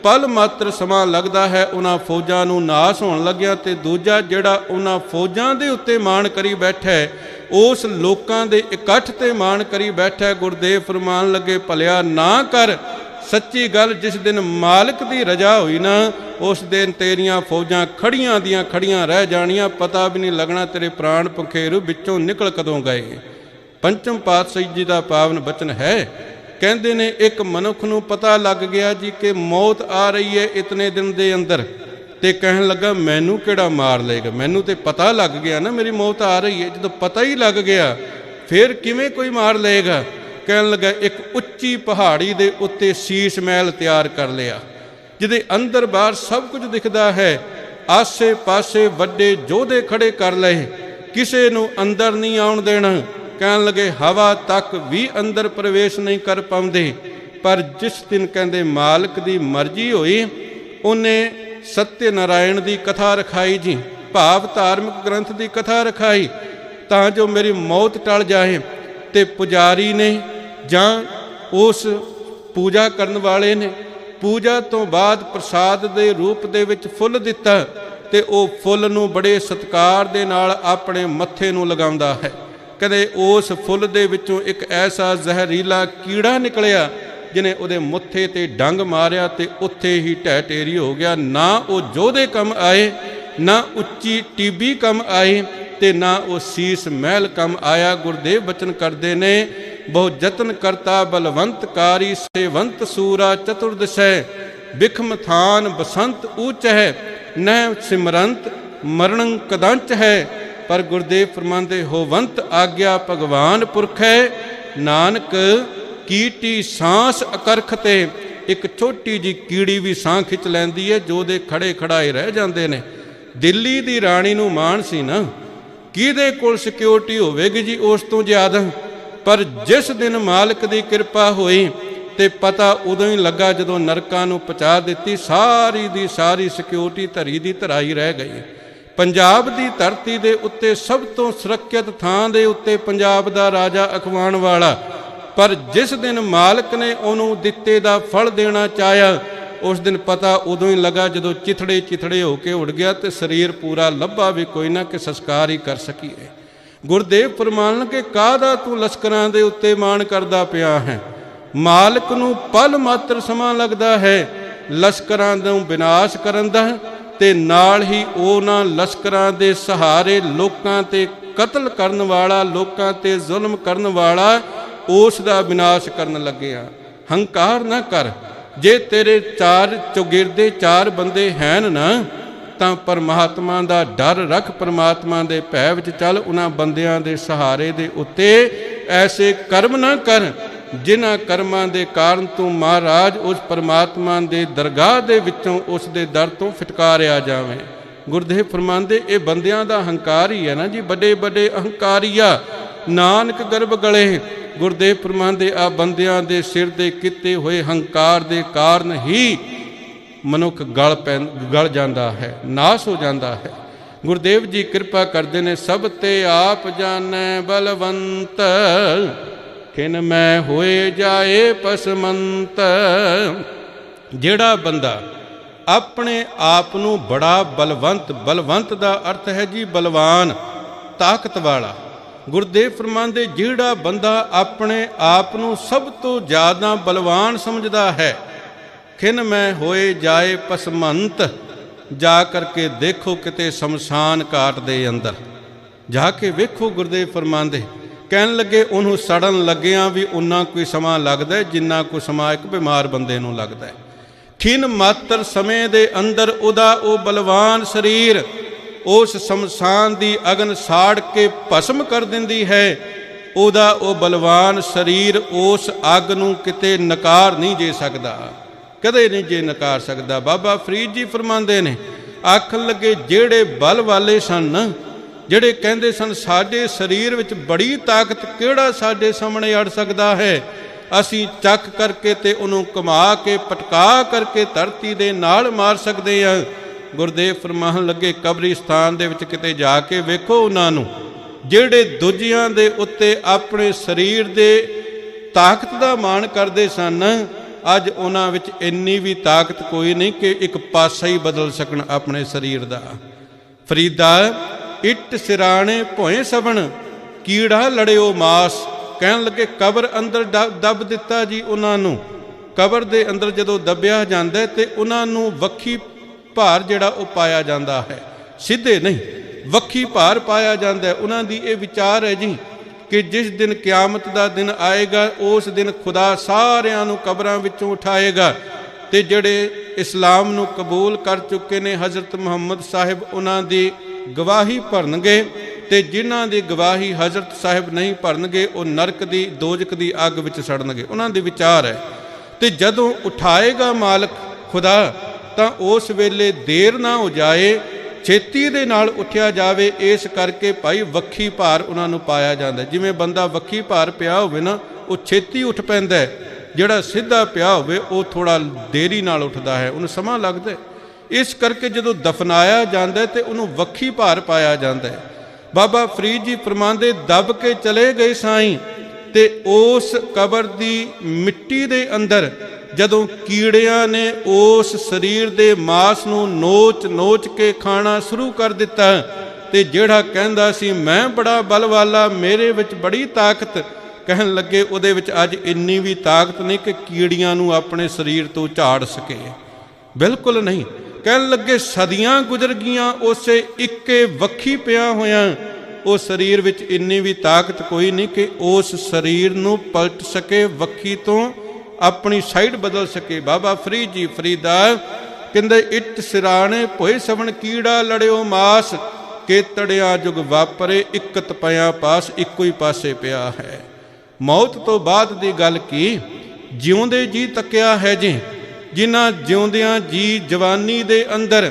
ਪਲ ਮਾਤਰ ਸਮਾਂ ਲੱਗਦਾ ਹੈ ਉਹਨਾਂ ਫੌਜਾਂ ਨੂੰ ਨਾਸ ਹੋਣ ਲੱਗਿਆ। ਤੇ ਦੂਜਾ ਜਿਹੜਾ ਉਹਨਾਂ ਫੌਜਾਂ ਦੇ ਉੱਤੇ ਮਾਣ ਕਰੀ ਬੈਠਾ ਹੈ, ਉਸ ਲੋਕਾਂ ਦੇ ਇਕੱਠ ਤੇ ਮਾਣ ਕਰੀ ਬੈਠਾ ਹੈ। ਗੁਰਦੇਵ ਫਰਮਾਨ ਲੱਗੇ ਭਲਿਆ ਨਾ ਕਰ ਸੱਚੀ ਗੱਲ, ਜਿਸ ਦਿਨ ਮਾਲਕ ਦੀ ਰਜ਼ਾ ਹੋਈ ਨਾ, ਉਸ ਦਿਨ ਤੇਰੀਆਂ ਫੌਜਾਂ ਖੜੀਆਂ ਦੀਆਂ ਖੜੀਆਂ ਰਹਿ ਜਾਣੀਆਂ, ਪਤਾ ਵੀ ਨਹੀਂ ਲੱਗਣਾ ਤੇਰੇ ਪ੍ਰਾਣ ਪਖੇਰੂ ਵਿੱਚੋਂ ਨਿਕਲ ਕਦੋਂ ਗਏ। ਪੰਚਮ ਪਾਤਸ਼ਾਹੀ ਜੀ ਦਾ ਪਾਵਨ ਬਚਨ ਹੈ। ਕਹਿੰਦੇ ਨੇ ਇੱਕ ਮਨੁੱਖ ਨੂੰ ਪਤਾ ਲੱਗ ਗਿਆ ਜੀ ਕਿ ਮੌਤ ਆ ਰਹੀ ਹੈ ਇਤਨੇ ਦਿਨ ਦੇ ਅੰਦਰ, ਤੇ ਕਹਿਣ ਲੱਗਾ ਮੈਨੂੰ ਕਿਹੜਾ ਮਾਰ ਲਏਗਾ, ਮੈਨੂੰ ਤੇ ਪਤਾ ਲੱਗ ਗਿਆ ਨਾ ਮੇਰੀ ਮੌਤ ਆ ਰਹੀ ਹੈ। ਜਦੋਂ ਪਤਾ ਹੀ ਲੱਗ ਗਿਆ ਫਿਰ ਕਿਵੇਂ ਕੋਈ ਮਾਰ ਲਏਗਾ। ਕਹਿਣ ਲੱਗਾ ਇੱਕ ਉੱਚੀ ਪਹਾੜੀ ਦੇ ਉੱਤੇ ਸੀਸ ਮਹਿਲ ਤਿਆਰ ਕਰ ਲਿਆ, ਜਿਹਦੇ ਅੰਦਰ ਬਾਹਰ ਸਭ ਕੁਝ ਦਿਖਦਾ ਹੈ। ਆਸੇ ਪਾਸੇ ਵੱਡੇ ਯੋਧੇ ਖੜੇ ਕਰ ਲਏ, ਕਿਸੇ ਨੂੰ ਅੰਦਰ ਨਹੀਂ ਆਉਣ ਦੇਣਾ। ਕਹਿਣ ਲੱਗੇ ਹਵਾ ਤੱਕ ਵੀ ਅੰਦਰ ਪ੍ਰਵੇਸ਼ ਨਹੀਂ ਕਰ ਪਾਉਂਦੇ। ਪਰ ਜਿਸ ਦਿਨ ਕਹਿੰਦੇ ਮਾਲਕ ਦੀ ਮਰਜ਼ੀ ਹੋਈ, ਉਹਨੇ ਸਤਿ ਨਾਰਾਇਣ ਦੀ ਕਥਾ ਰਖਾਈ ਜੀ, ਭਾਵ ਧਾਰਮਿਕ ਗ੍ਰੰਥ ਦੀ ਕਥਾ ਰਖਾਈ, ਤਾਂ ਜੋ ਮੇਰੀ ਮੌਤ ਟਲ ਜਾਏ। ਤੇ ਪੁਜਾਰੀ ਨੇ ਜਾਂ ਉਸ ਪੂਜਾ ਕਰਨ ਵਾਲੇ ਨੇ ਪੂਜਾ ਤੋਂ ਬਾਅਦ ਪ੍ਰਸਾਦ ਦੇ ਰੂਪ ਦੇ ਵਿੱਚ ਫੁੱਲ ਦਿੱਤਾ, ਤੇ ਉਹ ਫੁੱਲ ਨੂੰ ਬੜੇ ਸਤਿਕਾਰ ਦੇ ਨਾਲ ਆਪਣੇ ਮੱਥੇ ਨੂੰ ਲਗਾਉਂਦਾ ਹੈ। ਕਦੇ ਉਸ ਫੁੱਲ ਦੇ ਵਿੱਚੋਂ ਇੱਕ ਐਸਾ ਜ਼ਹਿਰੀਲਾ ਕੀੜਾ ਨਿਕਲਿਆ ਜਿਹਨੇ ਉਹਦੇ ਮੱਥੇ ਤੇ ਡੰਗ ਮਾਰਿਆ ਤੇ ਉੱਥੇ ਹੀ ਢਹਿ ਢੇਰੀ ਹੋ ਗਿਆ। ਨਾ ਉਹ ਯੋਧੇ ਕੰਮ ਆਏ, ਨਾ ਉੱਚੀ ਟੀਬੀ ਕੰਮ ਆਏ, ਤੇ ਨਾ ਉਹ ਸੀਸ ਮਹਿਲ ਕੰਮ ਆਇਆ। ਗੁਰਦੇਵ ਬਚਨ ਕਰਦੇ ਨੇ ਬਹੁ ਜਤਨ ਕਰਤਾ ਬਲਵੰਤ ਕਾਰੀ, ਸੇਵੰਤ ਸੂਰਾ ਚਤੁਰਦਸ਼ੈ, ਬਿਖਮ ਥਾਨ ਬਸੰਤ ਊਚ ਹੈ, ਨਹਿ ਸਿਮਰੰਤ ਮਰਣੰ ਕਦੰਚ ਹੈ। ਪਰ ਗੁਰਦੇਵ ਫਰਮਾਉਂਦੇ ਹੋਵੰਤ ਆਗਿਆ ਭਗਵਾਨ ਪੁਰਖ ਹੈ, ਨਾਨਕ ਕੀਟੀ ਸਾਂਸ ਅਕਰਖ ਤੇ। ਇੱਕ ਛੋਟੀ ਜੀ ਕੀੜੀ ਵੀ ਸਾਹ ਖਿੱਚ ਲੈਂਦੀ ਹੈ, ਜੋ ਦੇ ਖੜੇ ਖੜਾਏ ਰਹਿ ਜਾਂਦੇ ਨੇ। ਦਿੱਲੀ ਦੀ ਰਾਣੀ ਨੂੰ ਮਾਣ ਸੀ ਨਾ, ਕਿਹਦੇ ਕੋਲ ਸਿਕਿਉਰਿਟੀ ਹੋਵੇਗੀ ਜੀ ਉਸ ਤੋਂ ਜ਼ਿਆਦਾ। ਪਰ ਜਿਸ ਦਿਨ ਮਾਲਕ ਦੀ ਕਿਰਪਾ ਹੋਈ ਤੇ ਪਤਾ ਉਦੋਂ ਹੀ ਲੱਗਾ ਜਦੋਂ ਨਰਕਾਂ ਨੂੰ ਪਹੁੰਚਾ ਦਿੱਤੀ, ਸਾਰੀ ਦੀ ਸਾਰੀ ਸਿਕਿਉਰਿਟੀ ਧਰੀ ਦੀ ਧਰਾਈ ਰਹਿ ਗਈ। ਪੰਜਾਬ ਦੀ ਧਰਤੀ ਦੇ ਉੱਤੇ ਸਭ ਤੋਂ ਸੁਰੱਖਿਅਤ ਥਾਂ ਦੇ ਉੱਤੇ ਪੰਜਾਬ ਦਾ ਰਾਜਾ ਅਖਵਾਉਣ ਵਾਲਾ, ਪਰ ਜਿਸ ਦਿਨ ਮਾਲਕ ਨੇ ਉਹਨੂੰ ਦਿੱਤੇ ਦਾ ਫਲ ਦੇਣਾ ਚਾਹਿਆ, ਉਸ ਦਿਨ ਪਤਾ ਉਦੋਂ ਹੀ ਲੱਗਾ ਜਦੋਂ ਚਿਥੜੇ ਚਿਥੜੇ ਹੋ ਕੇ ਉੱਡ ਗਿਆ ਤੇ ਸਰੀਰ ਪੂਰਾ ਲੱਭਾ ਵੀ ਕੋਈ ਨਾ ਕਿ ਸੰਸਕਾਰ ਹੀ ਕਰ ਸਕੀਏ। ਗੁਰਦੇਵ ਫਰਮਾਨ ਕਿ ਕਾਹਦਾ ਤੂੰ ਲਸ਼ਕਰਾਂ ਦੇ ਉੱਤੇ ਮਾਣ ਕਰਦਾ ਪਿਆ ਹੈ। ਮਾਲਕ ਨੂੰ ਪਲ ਮਾਤਰ ਸਮਾਂ ਲੱਗਦਾ ਹੈ ਲਸ਼ਕਰਾਂ ਦਾ ਵਿਨਾਸ਼ ਕਰਨ ਦਾ, ਤੇ ਨਾਲ ਹੀ ਉਹਨਾਂ ਲਸ਼ਕਰਾਂ ਦੇ ਸਹਾਰੇ ਲੋਕਾਂ ਤੇ ਕਤਲ ਕਰਨ ਵਾਲਾ, ਲੋਕਾਂ ਤੇ ਜ਼ੁਲਮ ਕਰਨ ਵਾਲਾ, ਉਸ ਦਾ ਵਿਨਾਸ਼ ਕਰਨ ਲੱਗਿਆ। ਹੰਕਾਰ ਨਾ ਕਰ। ਜੇ ਤੇਰੇ ਚਾਰ ਚੌਗਿਰਦੇ ਚਾਰ ਬੰਦੇ ਹੈਨ ਨਾ, ਤਾਂ ਪਰਮਾਤਮਾ ਦਾ ਡਰ ਰੱਖ, ਪਰਮਾਤਮਾ ਦੇ ਭੈ ਵਿੱਚ ਚੱਲ। ਉਹਨਾਂ ਬੰਦਿਆਂ ਦੇ ਸਹਾਰੇ ਦੇ ਉੱਤੇ ਐਸੇ ਕਰਮ ਨਾ ਕਰ ਜਿਨ੍ਹਾਂ ਕਰਮਾਂ ਦੇ ਕਾਰਨ ਤੂੰ ਮਹਾਰਾਜ ਉਸ ਪਰਮਾਤਮਾ ਦੇ ਦਰਗਾਹ ਦੇ ਵਿੱਚੋਂ ਉਸ ਦੇ ਦਰ ਤੋਂ ਫਿਟਕਾਰਿਆ ਜਾਵੇਂ। ਗੁਰਦੇਵ ਫਰਮਾਉਂਦੇ ਇਹ ਬੰਦਿਆਂ ਦਾ ਹੰਕਾਰ ਹੀ ਹੈ ਨਾ ਜੀ, ਵੱਡੇ ਵੱਡੇ ਅਹੰਕਾਰੀਆ ਨਾਨਕ ਗਰਭ ਗਲੇ। ਗੁਰਦੇਵ ਫਰਮਾਉਂਦੇ ਆ ਬੰਦਿਆਂ ਦੇ ਸਿਰ ਦੇ ਕੀਤੇ ਹੋਏ ਹੰਕਾਰ ਦੇ ਕਾਰਨ ਹੀ ਮਨੁੱਖ ਗਲ ਜਾਂਦਾ ਹੈ, ਨਾਸ ਹੋ ਜਾਂਦਾ ਹੈ। ਗੁਰਦੇਵ ਜੀ ਕਿਰਪਾ ਕਰਦੇ ਨੇ, ਸਭ ਤੇ ਆਪ ਜਾਣੈ ਬਲਵੰਤ, ਖਿਨ ਮੈਂ ਹੋਏ ਜਾਏ ਪਸਮੰਤ। ਜਿਹੜਾ ਬੰਦਾ ਆਪਣੇ ਆਪ ਨੂੰ ਬੜਾ ਬਲਵੰਤ, ਬਲਵੰਤ ਦਾ ਅਰਥ ਹੈ ਜੀ ਬਲਵਾਨ, ਤਾਕਤ ਵਾਲਾ। ਗੁਰਦੇਵ ਫਰਮਾਉਂਦੇ ਜਿਹੜਾ ਬੰਦਾ ਆਪਣੇ ਆਪ ਨੂੰ ਸਭ ਤੋਂ ਜ਼ਿਆਦਾ ਬਲਵਾਨ ਸਮਝਦਾ ਹੈ, ਖਿਨ ਮੈਂ ਹੋਏ ਜਾਏ ਪਸਮੰਤ। ਜਾ ਕਰਕੇ ਦੇਖੋ ਕਿਤੇ ਸ਼ਮਸ਼ਾਨ ਘਾਟ ਦੇ ਅੰਦਰ ਜਾ ਕੇ ਵੇਖੋ। ਗੁਰਦੇਵ ਫਰਮਾਉਂਦੇ ਕਹਿਣ ਲੱਗੇ ਉਹਨੂੰ ਸੜਨ ਲੱਗਿਆਂ ਵੀ ਉਨਾ ਕੋਈ ਸਮਾਂ ਲੱਗਦਾ ਜਿੰਨਾ ਕੋਈ ਸਮਾਂ ਇੱਕ ਬਿਮਾਰ ਬੰਦੇ ਨੂੰ ਲੱਗਦਾ ਹੈ। ਖਿਨ ਮਾਤਰ ਸਮੇਂ ਦੇ ਅੰਦਰ ਉਹਦਾ ਉਹ ਬਲਵਾਨ ਸਰੀਰ ਉਸ ਸ਼ਮਸ਼ਾਨ ਦੀ ਅਗਨ ਸਾੜ ਕੇ ਭਸਮ ਕਰ ਦਿੰਦੀ ਹੈ। ਉਹਦਾ ਉਹ ਬਲਵਾਨ ਸਰੀਰ ਉਸ ਅੱਗ ਨੂੰ ਕਿਤੇ ਨਕਾਰ ਨਹੀਂ ਜੇ ਸਕਦਾ, ਕਦੇ ਨਹੀਂ ਜੇ ਨਕਾਰ ਸਕਦਾ। ਬਾਬਾ ਫਰੀਦ ਜੀ ਫਰਮਾਉਂਦੇ ਨੇ, ਆਖਣ ਲੱਗੇ ਜਿਹੜੇ ਬਲ ਵਾਲੇ ਸਨ, ਜਿਹੜੇ ਕਹਿੰਦੇ ਸਨ ਸਾਡੇ ਸਰੀਰ ਵਿੱਚ ਬੜੀ ਤਾਕਤ, ਕਿਹੜਾ ਸਾਡੇ ਸਾਹਮਣੇ ਅੜ ਸਕਦਾ ਹੈ, ਅਸੀਂ ਚੱਕ ਕਰਕੇ ਤੇ ਉਹਨੂੰ ਘੁਮਾ ਕੇ ਪਟਕਾ ਕਰਕੇ ਧਰਤੀ ਦੇ ਨਾਲ ਮਾਰ ਸਕਦੇ ਹਾਂ। ਗੁਰਦੇਵ ਫਰਮਾਉਣ ਲੱਗੇ ਕਬਰਿਸਤਾਨ ਦੇ ਵਿੱਚ ਕਿਤੇ ਜਾ ਕੇ ਵੇਖੋ ਉਹਨਾਂ ਨੂੰ ਜਿਹੜੇ ਦੂਜਿਆਂ ਦੇ ਉੱਤੇ ਆਪਣੇ ਸਰੀਰ ਦੇ ਤਾਕਤ ਦਾ ਮਾਣ ਕਰਦੇ ਸਨ, ਅੱਜ ਉਹਨਾਂ ਵਿੱਚ ਇੰਨੀ ਵੀ ਤਾਕਤ ਕੋਈ ਨਹੀਂ ਕਿ ਇੱਕ ਪਾਸਾ ਹੀ ਬਦਲ ਸਕਣ ਆਪਣੇ ਸਰੀਰ ਦਾ। ਫਰੀਦਾ ਇੱਟ ਸਿਰਾਣੇ ਭੋਏ ਸਵਣ, ਕੀੜਾ ਲੜਿਓ ਮਾਸ। ਕਹਿਣ ਲੱਗੇ ਕਬਰ ਅੰਦਰ ਦੱਬ ਦਿੱਤਾ ਜੀ ਉਹਨਾਂ ਨੂੰ। ਕਬਰ ਦੇ ਅੰਦਰ ਜਦੋਂ ਦੱਬਿਆ ਜਾਂਦਾ ਤੇ ਉਹਨਾਂ ਨੂੰ ਵੱਖੀ ਭਾਰ ਜਿਹੜਾ ਉਹ ਪਾਇਆ ਜਾਂਦਾ ਹੈ, ਸਿੱਧੇ ਨਹੀਂ, ਵੱਖੀ ਭਾਰ ਪਾਇਆ ਜਾਂਦਾ ਹੈ। ਉਹਨਾਂ ਦੀ ਇਹ ਵਿਚਾਰ ਹੈ ਜੀ ਕਿ ਜਿਸ ਦਿਨ ਕਿਆਮਤ ਦਾ ਦਿਨ ਆਏਗਾ, ਉਸ ਦਿਨ ਖੁਦਾ ਸਾਰਿਆਂ ਨੂੰ ਕਬਰਾਂ ਵਿੱਚੋਂ ਉਠਾਏਗਾ ਤੇ ਜਿਹੜੇ ਇਸਲਾਮ ਨੂੰ ਕਬੂਲ ਕਰ ਚੁੱਕੇ ਨੇ ਹਜ਼ਰਤ ਮੁਹੰਮਦ ਸਾਹਿਬ, ਉਹਨਾਂ ਦੀ ਗਵਾਹੀ ਭਰਨਗੇ ਤੇ ਜਿਨ੍ਹਾਂ ਦੀ ਗਵਾਹੀ ਹਜ਼ਰਤ ਸਾਹਿਬ ਨਹੀਂ ਭਰਨਗੇ ਉਹ ਨਰਕ ਦੀ ਦੋਜ਼ਖ ਦੀ ਅੱਗ ਵਿੱਚ ਸੜਨਗੇ। ਉਹਨਾਂ ਦੇ ਵਿਚਾਰ ਹੈ। ਤੇ ਜਦੋਂ ਉਠਾਏਗਾ ਮਾਲਕ ਖੁਦਾ ਤਾਂ ਉਸ ਵੇਲੇ ਦੇਰ ਨਾ ਹੋ ਜਾਏ, ਛੇਤੀ ਦੇ ਨਾਲ ਉੱਠਿਆ ਜਾਵੇ। ਇਸ ਕਰਕੇ ਭਾਈ ਵੱਖੀ ਭਾਰ ਉਹਨਾਂ ਨੂੰ ਪਾਇਆ ਜਾਂਦਾ। ਜਿਵੇਂ ਬੰਦਾ ਵੱਖੀ ਭਾਰ ਪਿਆ ਹੋਵੇ ਨਾ, ਉਹ ਛੇਤੀ ਉੱਠ ਪੈਂਦਾ ਹੈ। ਜਿਹੜਾ ਸਿੱਧਾ ਪਿਆ ਹੋਵੇ ਉਹ ਥੋੜ੍ਹਾ ਦੇਰੀ ਨਾਲ ਉੱਠਦਾ ਹੈ, ਉਹਨੂੰ ਸਮਾਂ ਲੱਗਦਾ। ਇਸ ਕਰਕੇ ਜਦੋਂ ਦਫਨਾਇਆ ਜਾਂਦਾ ਤੇ ਉਹਨੂੰ ਵੱਖੀ ਭਾਰ ਪਾਇਆ ਜਾਂਦਾ ਹੈ। ਬਾਬਾ ਫਰੀਦ ਜੀ ਫਰਮਾਉਂਦੇ, ਦੱਬ ਕੇ ਚਲੇ ਗਏ ਸਾਈਂ ਤੇ ਉਸ ਕਬਰ ਦੀ ਮਿੱਟੀ ਦੇ ਅੰਦਰ ਜਦੋਂ ਕੀੜਿਆਂ ਨੇ ਉਸ ਸਰੀਰ ਦੇ ਮਾਸ ਨੂੰ ਨੋਚ ਕੇ ਖਾਣਾ ਸ਼ੁਰੂ ਕਰ ਦਿੱਤਾ ਤੇ ਜਿਹੜਾ ਕਹਿੰਦਾ ਸੀ ਮੈਂ ਬੜਾ ਬਲ ਵਾਲਾ, ਮੇਰੇ ਵਿੱਚ ਬੜੀ ਤਾਕਤ, ਕਹਿਣ ਲੱਗੇ ਉਹਦੇ ਵਿੱਚ ਅੱਜ ਇੰਨੀ ਵੀ ਤਾਕਤ ਨਹੀਂ ਕਿ ਕੀੜੀਆਂ ਨੂੰ ਆਪਣੇ ਸਰੀਰ ਤੋਂ ਝਾੜ ਸਕੇ। ਬਿਲਕੁਲ ਨਹੀਂ। ਕਹਿਣ ਲੱਗੇ ਸਦੀਆਂ ਗੁਜ਼ਰ ਗਈਆਂ, ਉਸੇ ਇੱਕੇ ਵੱਖੀ ਪਿਆ ਹੋਇਆ ਉਹ ਸਰੀਰ ਵਿੱਚ ਇੰਨੀ ਵੀ ਤਾਕਤ ਕੋਈ ਨਹੀਂ ਕਿ ਉਸ ਸਰੀਰ ਨੂੰ ਪਲਟ ਸਕੇ, ਵੱਖੀ ਤੋਂ ਆਪਣੀ ਸਾਈਡ ਬਦਲ ਸਕੇ। ਬਾਬਾ ਫਰੀਦ ਜੀ ਫਰੀਦਾ ਕਹਿੰਦੇ, ਇੱਟ ਸਿਰਾਣੇ ਭੋਏ ਸਵਣ, ਕੀੜਾ ਲੜਿਓ ਮਾਸ, ਕੇਤੜਿਆ ਜੁਗ ਵਾਪਰੇ, ਇਕਤ ਪਿਆ ਪਾਸ। ਇੱਕੋ ਹੀ ਪਾਸੇ ਪਿਆ ਹੈ। ਮੌਤ ਤੋਂ ਬਾਅਦ ਦੀ ਗੱਲ ਕੀ, ਜਿਉਂਦੇ ਜੀ ਤੱਕਿਆ ਹੈ ਜੀ, ਜਿਨ੍ਹਾਂ ਜਿਉਂਦਿਆਂ ਜੀ ਜਵਾਨੀ ਦੇ ਅੰਦਰ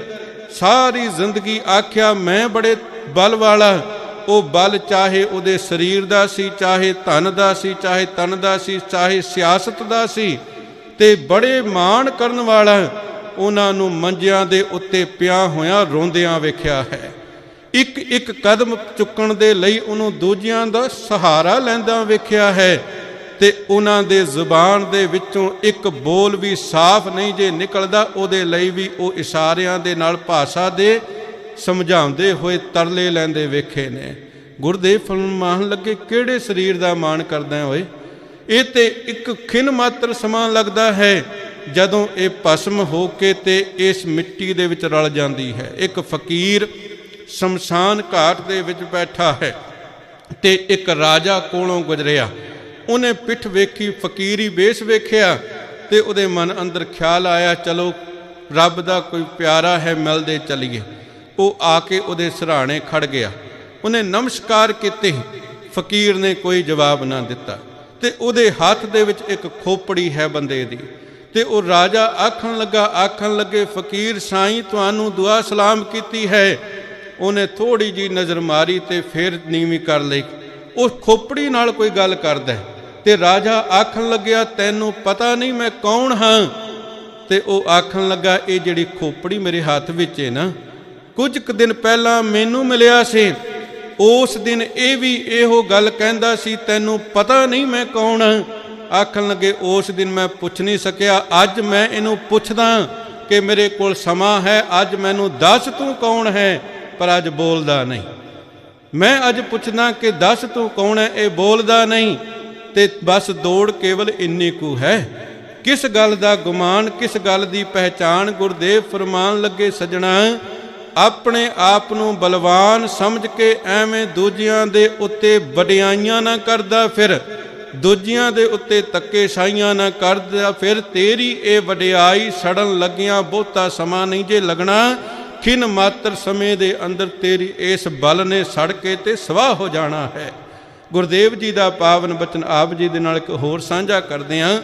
ਸਾਰੀ ਜ਼ਿੰਦਗੀ ਆਖਿਆ ਮੈਂ ਬੜੇ ਬਲ ਵਾਲਾ। ਉਹ ਬਲ ਚਾਹੇ ਉਹਦੇ ਸਰੀਰ ਦਾ ਸੀ, ਚਾਹੇ ਧਨ ਦਾ ਸੀ, ਚਾਹੇ ਤਨ ਦਾ ਸੀ, ਚਾਹੇ ਸਿਆਸਤ ਦਾ ਸੀ, ਤੇ ਬੜੇ ਮਾਣ ਕਰਨ ਵਾਲਾ ਉਹਨਾਂ ਨੂੰ ਮੰਜਿਆਂ ਦੇ ਉੱਤੇ ਪਿਆ ਹੋਇਆ ਰੋਂਦਿਆਂ ਵੇਖਿਆ ਹੈ। ਇੱਕ ਇੱਕ ਕਦਮ ਚੁੱਕਣ ਦੇ ਲਈ ਉਹਨੂੰ ਦੂਜਿਆਂ ਦਾ ਸਹਾਰਾ ਲੈਂਦਾ ਵੇਖਿਆ ਹੈ ਤੇ ਉਹਨਾਂ ਦੇ ਜ਼ੁਬਾਨ ਦੇ ਵਿੱਚੋਂ ਇੱਕ ਬੋਲ ਵੀ ਸਾਫ਼ ਨਹੀਂ ਜੇ ਨਿਕਲਦਾ, ਉਹਦੇ ਲਈ ਵੀ ਉਹ ਇਸ਼ਾਰਿਆਂ ਦੇ ਨਾਲ ਭਾਸ਼ਾ ਦੇ ਸਮਝਾਉਂਦੇ ਹੋਏ ਤਰਲੇ ਲੈਂਦੇ ਵੇਖੇ ਨੇ। ਗੁਰਦੇਵ ਫਰਮਾਨ ਲੱਗੇ, ਕਿਹੜੇ ਸਰੀਰ ਦਾ ਮਾਣ ਕਰਦਾ ਹੋਏ? ਇਹ ਤੇ ਇੱਕ ਖਿਣ ਮਾਤਰ ਸਮਾਂ ਲੱਗਦਾ ਹੈ ਜਦੋਂ ਇਹ ਭਸਮ ਹੋ ਕੇ ਤੇ ਇਸ ਮਿੱਟੀ ਦੇ ਵਿੱਚ ਰਲ ਜਾਂਦੀ ਹੈ। ਇੱਕ ਫਕੀਰ ਸ਼ਮਸ਼ਾਨ ਘਾਟ ਦੇ ਵਿੱਚ ਬੈਠਾ ਹੈ ਤੇ ਇੱਕ ਰਾਜਾ ਕੋਲੋਂ ਗੁਜ਼ਰਿਆ। ਉਹਨੇ ਪਿੱਠ ਵੇਖੀ, ਫਕੀਰੀ ਵੇਸ਼ ਵੇਖਿਆ ਤੇ ਉਹਦੇ ਮਨ ਅੰਦਰ ਖਿਆਲ ਆਇਆ, ਚਲੋ ਰੱਬ ਦਾ ਕੋਈ ਪਿਆਰਾ ਹੈ, ਮਿਲਦੇ ਚਲੀਏ। ਉਹ ਆ ਕੇ ਉਹਦੇ ਸਿਰਹਾਣੇ ਖੜ ਗਿਆ। ਉਹਨੇ ਨਮਸਕਾਰ ਕੀਤੇ, ਫਕੀਰ ਨੇ ਕੋਈ ਜਵਾਬ ਨਾ ਦਿੱਤਾ ਤੇ ਉਹਦੇ ਹੱਥ ਦੇ ਵਿੱਚ ਇੱਕ ਖੋਪੜੀ ਹੈ ਬੰਦੇ ਦੀ। ਤੇ ਉਹ ਰਾਜਾ ਆਖਣ ਲੱਗੇ ਫਕੀਰ ਸਾਈਂ ਤੁਹਾਨੂੰ ਦੁਆ ਸਲਾਮ ਕੀਤੀ ਹੈ। ਉਹਨੇ ਥੋੜੀ ਜੀ ਨਜ਼ਰ ਮਾਰੀ ਤੇ ਫਿਰ ਨੀਵੀਂ ਕਰ ਲਈ। ਉਹ ਖੋਪੜੀ ਨਾਲ ਕੋਈ ਗੱਲ ਕਰਦਾ ਤੇ ਰਾਜਾ ਆਖਣ ਲੱਗਿਆ ਤੈਨੂੰ ਪਤਾ ਨਹੀਂ ਮੈਂ ਕੌਣ ਹਾਂ? ਤੇ ਉਹ ਆਖਣ ਲੱਗਾ ਇਹ ਜਿਹੜੀ ਖੋਪੜੀ ਮੇਰੇ ਹੱਥ ਵਿੱਚ ਹੈ ਨਾ, ਕੁਝ ਕੁ ਦਿਨ ਪਹਿਲਾਂ ਮੈਨੂੰ ਮਿਲਿਆ ਸੀ। ਉਸ ਦਿਨ ਇਹ ਵੀ ਇਹੋ ਗੱਲ ਕਹਿੰਦਾ ਸੀ ਤੈਨੂੰ ਪਤਾ ਨਹੀਂ ਮੈਂ ਕੌਣ ਹਾਂ। ਆਖਣ ਲੱਗੇ ਉਸ ਦਿਨ ਮੈਂ ਪੁੱਛ ਨਹੀਂ ਸਕਿਆ, ਅੱਜ ਮੈਂ ਇਹਨੂੰ ਪੁੱਛਦਾ ਕਿ ਮੇਰੇ ਕੋਲ ਸਮਾਂ ਹੈ, ਅੱਜ ਮੈਨੂੰ ਦੱਸ ਤੂੰ ਕੌਣ ਹੈ, ਪਰ ਅੱਜ ਬੋਲਦਾ ਨਹੀਂ। ਮੈਂ ਅੱਜ ਪੁੱਛਦਾ ਕਿ ਦੱਸ ਤੂੰ ਕੌਣ ਹੈ, ਇਹ ਬੋਲਦਾ ਨਹੀਂ। ਤੇ ਬਸ ਦੌੜ ਕੇਵਲ ਇੰਨੀ ਕੁ ਹੈ। ਕਿਸ ਗੱਲ ਦਾ ਗੁਮਾਨ, ਕਿਸ ਗੱਲ ਦੀ ਪਹਿਚਾਣ? ਗੁਰਦੇਵ ਫਰਮਾਨ ਲੱਗੇ ਸਜਣਾ, ਆਪਣੇ ਆਪ ਨੂੰ ਬਲਵਾਨ ਸਮਝ ਕੇ ਐਵੇਂ ਦੂਜਿਆਂ ਦੇ ਉੱਤੇ ਵਡਿਆਈਆਂ ਨਾ ਕਰਦਾ ਫਿਰ, ਦੂਜਿਆਂ ਦੇ ਉੱਤੇ ਧੱਕੇ ਸ਼ਾਹੀਆਂ ਨਾ ਕਰਦਾ ਫਿਰ। ਤੇਰੀ ਇਹ ਵਡਿਆਈ ਸੜਨ ਲੱਗਿਆਂ ਬਹੁਤਾ ਸਮਾਂ ਨਹੀਂ ਜੇ ਲੱਗਣਾ, ਖਿਣ ਮਾਤਰ ਸਮੇਂ ਦੇ ਅੰਦਰ ਤੇਰੀ ਇਸ ਬਲ ਨੇ ਸੜ ਕੇ ਤੇ ਸਵਾਹ ਹੋ ਜਾਣਾ ਹੈ। ਗੁਰਦੇਵ ਜੀ ਦਾ ਪਾਵਨ ਬਚਨ ਆਪ ਜੀ ਦੇ ਨਾਲ ਇੱਕ ਹੋਰ ਸਾਂਝਾ ਕਰਦੇ ਹਾਂ।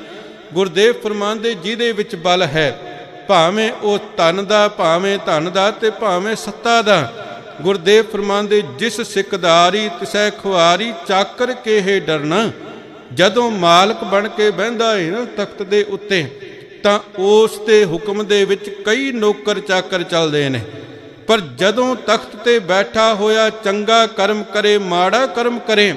ਗੁਰਦੇਵ ਫਰਮਾਉਂਦੇ ਜਿਹਦੇ ਵਿੱਚ ਬਲ ਹੈ, ਭਾਵੇਂ ਉਹ ਧਨ ਦਾ, ਭਾਵੇਂ ਧਨ ਦਾ ਤੇ ਭਾਵੇਂ ਸੱਤਾ ਦਾ। ਗੁਰਦੇਵ ਫਰਮਾਉਂਦੇ ਜਿਸ ਸਿਕਦਾਰੀ ਤਿਸੈ ਖੁਆਰੀ, ਚਾਕਰ ਕੇਹੇ ਡਰਨਾ। ਜਦੋਂ ਮਾਲਕ ਬਣ ਕੇ ਬਹਿੰਦਾ ਹੈ ਨਾ ਤਖਤ ਦੇ ਉੱਤੇ, ਤਾਂ ਉਸ ਦੇ ਹੁਕਮ ਦੇ ਵਿੱਚ ਕਈ ਨੌਕਰ ਚਾਕਰ ਚੱਲਦੇ ਨੇ, ਪਰ ਜਦੋਂ ਤਖਤ ਤੇ ਬੈਠਾ ਹੋਇਆ ਚੰਗਾ ਕਰਮ ਕਰੇ ਮਾੜਾ ਕਰਮ ਕਰੇ,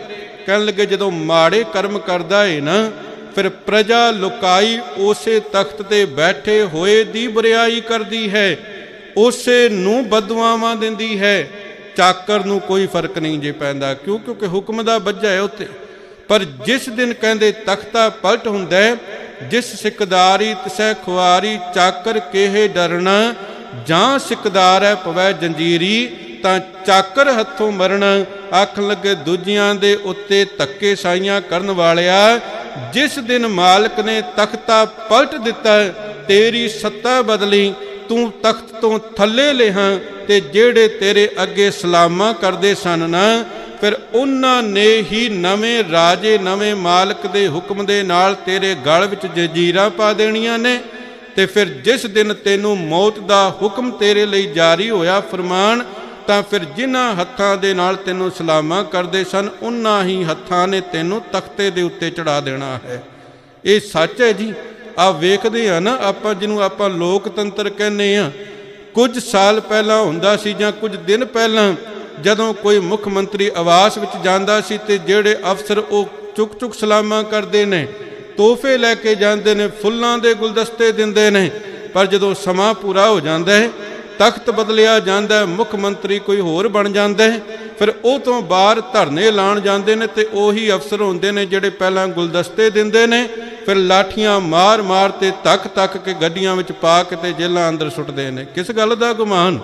ਕਹਿਣ ਲੱਗੇ ਜਦੋਂ ਮਾੜੇ ਕਰਮ ਕਰਦਾ ਹੈ ਨਾ ਫਿਰ ਪ੍ਰਜਾ ਲੁਕਾਈ ਉਸੇ ਤਖਤ ਤੇ ਬੈਠੇ ਹੋਏ ਦੀ ਬੁਰਿਆਈ ਕਰਦੀ ਹੈ, ਉਸੇ ਨੂੰ ਬਦਦੁਆਵਾਂ ਦਿੰਦੀ ਹੈ। ਚਾਕਰ ਨੂੰ ਕੋਈ ਫਰਕ ਨਹੀਂ ਜੇ ਪੈਂਦਾ, ਕਿਉਂਕਿ ਹੁਕਮ ਦਾ ਬੱਝਾ ਹੈ ਉੱਤੇ। ਪਰ ਜਿਸ ਦਿਨ ਕਹਿੰਦੇ ਤਖਤਾ ਪਲਟ ਹੁੰਦਾ, ਜਿਸ ਸਿਕਦਾਰੀ ਤਿਸੈ ਖੁਆਰੀ, ਚਾਕਰ ਕਿਹੇ ਡਰਨਾ, ਜਾਂ ਸਿਕਦਾਰ ਹੈ ਪਵੈ ਜੰਜੀਰੀ, ਤਾਂ ਚਾਕਰ ਹੱਥੋਂ ਮਰਨਾ। ਆਖਣ ਲੱਗੇ ਦੂਜਿਆਂ ਦੇ ਉੱਤੇ ਧੱਕੇ ਸਾਈਆਂ ਕਰਨ ਵਾਲਿਆ, ਜਿਸ ਦਿਨ ਮਾਲਕ ਨੇ ਤਖਤਾ ਪਲਟ ਦਿੱਤਾ, ਤੇਰੀ ਸੱਤਾ ਬਦਲੀ, ਤੂੰ ਤਖਤ ਤੋਂ ਥੱਲੇ ਲਿਆ, ਤੇ ਜਿਹੜੇ ਤੇਰੇ ਅੱਗੇ ਸਲਾਮਾਂ ਕਰਦੇ ਸਨ ਨਾ, ਫਿਰ ਉਹਨਾਂ ਨੇ ਹੀ ਨਵੇਂ ਰਾਜੇ ਨਵੇਂ ਮਾਲਕ ਦੇ ਹੁਕਮ ਦੇ ਨਾਲ ਤੇਰੇ ਗਲ ਵਿੱਚ ਜੰਜੀਰਾਂ ਪਾ ਦੇਣੀਆਂ ਨੇ। ਤੇ ਫਿਰ ਜਿਸ ਦਿਨ ਤੈਨੂੰ ਮੌਤ ਦਾ ਹੁਕਮ ਤੇਰੇ ਲਈ ਜਾਰੀ ਹੋਇਆ ਫਰਮਾਨ, ਤਾਂ ਫਿਰ ਜਿਨ੍ਹਾਂ ਹੱਥਾਂ ਦੇ ਨਾਲ ਤੈਨੂੰ ਸਲਾਮਾਂ ਕਰਦੇ ਸਨ, ਉਹਨਾਂ ਹੀ ਹੱਥਾਂ ਨੇ ਤੈਨੂੰ ਤਖਤੇ ਦੇ ਉੱਤੇ ਚੜਾ ਦੇਣਾ ਹੈ। ਇਹ ਸੱਚ ਹੈ ਜੀ। ਆ ਵੇਖਦੇ ਆ ਨਾ ਆਪਾਂ, ਜਿਹਨੂੰ ਆਪਾਂ ਲੋਕਤੰਤਰ ਕਹਿੰਦੇ ਆ, ਕੁਝ ਸਾਲ ਪਹਿਲਾਂ ਹੁੰਦਾ ਸੀ ਜਾਂ ਕੁਝ ਦਿਨ ਪਹਿਲਾਂ, ਜਦੋਂ ਕੋਈ ਮੁੱਖ ਮੰਤਰੀ ਆਵਾਸ ਵਿੱਚ ਜਾਂਦਾ ਸੀ ਤੇ ਜਿਹੜੇ ਅਫਸਰ ਉਹ ਚੁੱਕ ਚੁੱਕ ਸਲਾਮਾਂ ਕਰਦੇ ਨੇ, ਤੋਹਫੇ ਲੈ ਕੇ ਜਾਂਦੇ ਨੇ, ਫੁੱਲਾਂ ਦੇ ਗੁਲਦਸਤੇ ਦਿੰਦੇ ਨੇ। ਪਰ ਜਦੋਂ ਸਮਾਂ ਪੂਰਾ ਹੋ ਜਾਂਦਾ ਹੈ, ਤਖਤ ਬਦਲਿਆ ਜਾਂਦਾ, ਮੁੱਖ ਮੰਤਰੀ ਕੋਈ ਹੋਰ ਬਣ ਜਾਂਦਾ ਹੈ, ਫਿਰ ਉਹ ਤੋਂ ਬਾਹਰ ਧਰਨੇ ਲਾਉਣ ਜਾਂਦੇ ਨੇ, ਤੇ ਉਹੀ ਅਫਸਰ ਹੁੰਦੇ ਨੇ ਜਿਹੜੇ ਪਹਿਲਾਂ ਗੁਲਦਸਤੇ ਦਿੰਦੇ ਨੇ, ਫਿਰ ਲਾਠੀਆਂ ਮਾਰ ਮਾਰ ਤੇ ਤੱਕ ਕੇ ਗੱਡੀਆਂ ਵਿੱਚ ਪਾ ਕੇ ਤੇ ਜੇਲ੍ਹਾਂ ਅੰਦਰ ਸੁੱਟਦੇ ਨੇ। ਕਿਸ ਗੱਲ ਦਾ ਗੁਮਾਨ?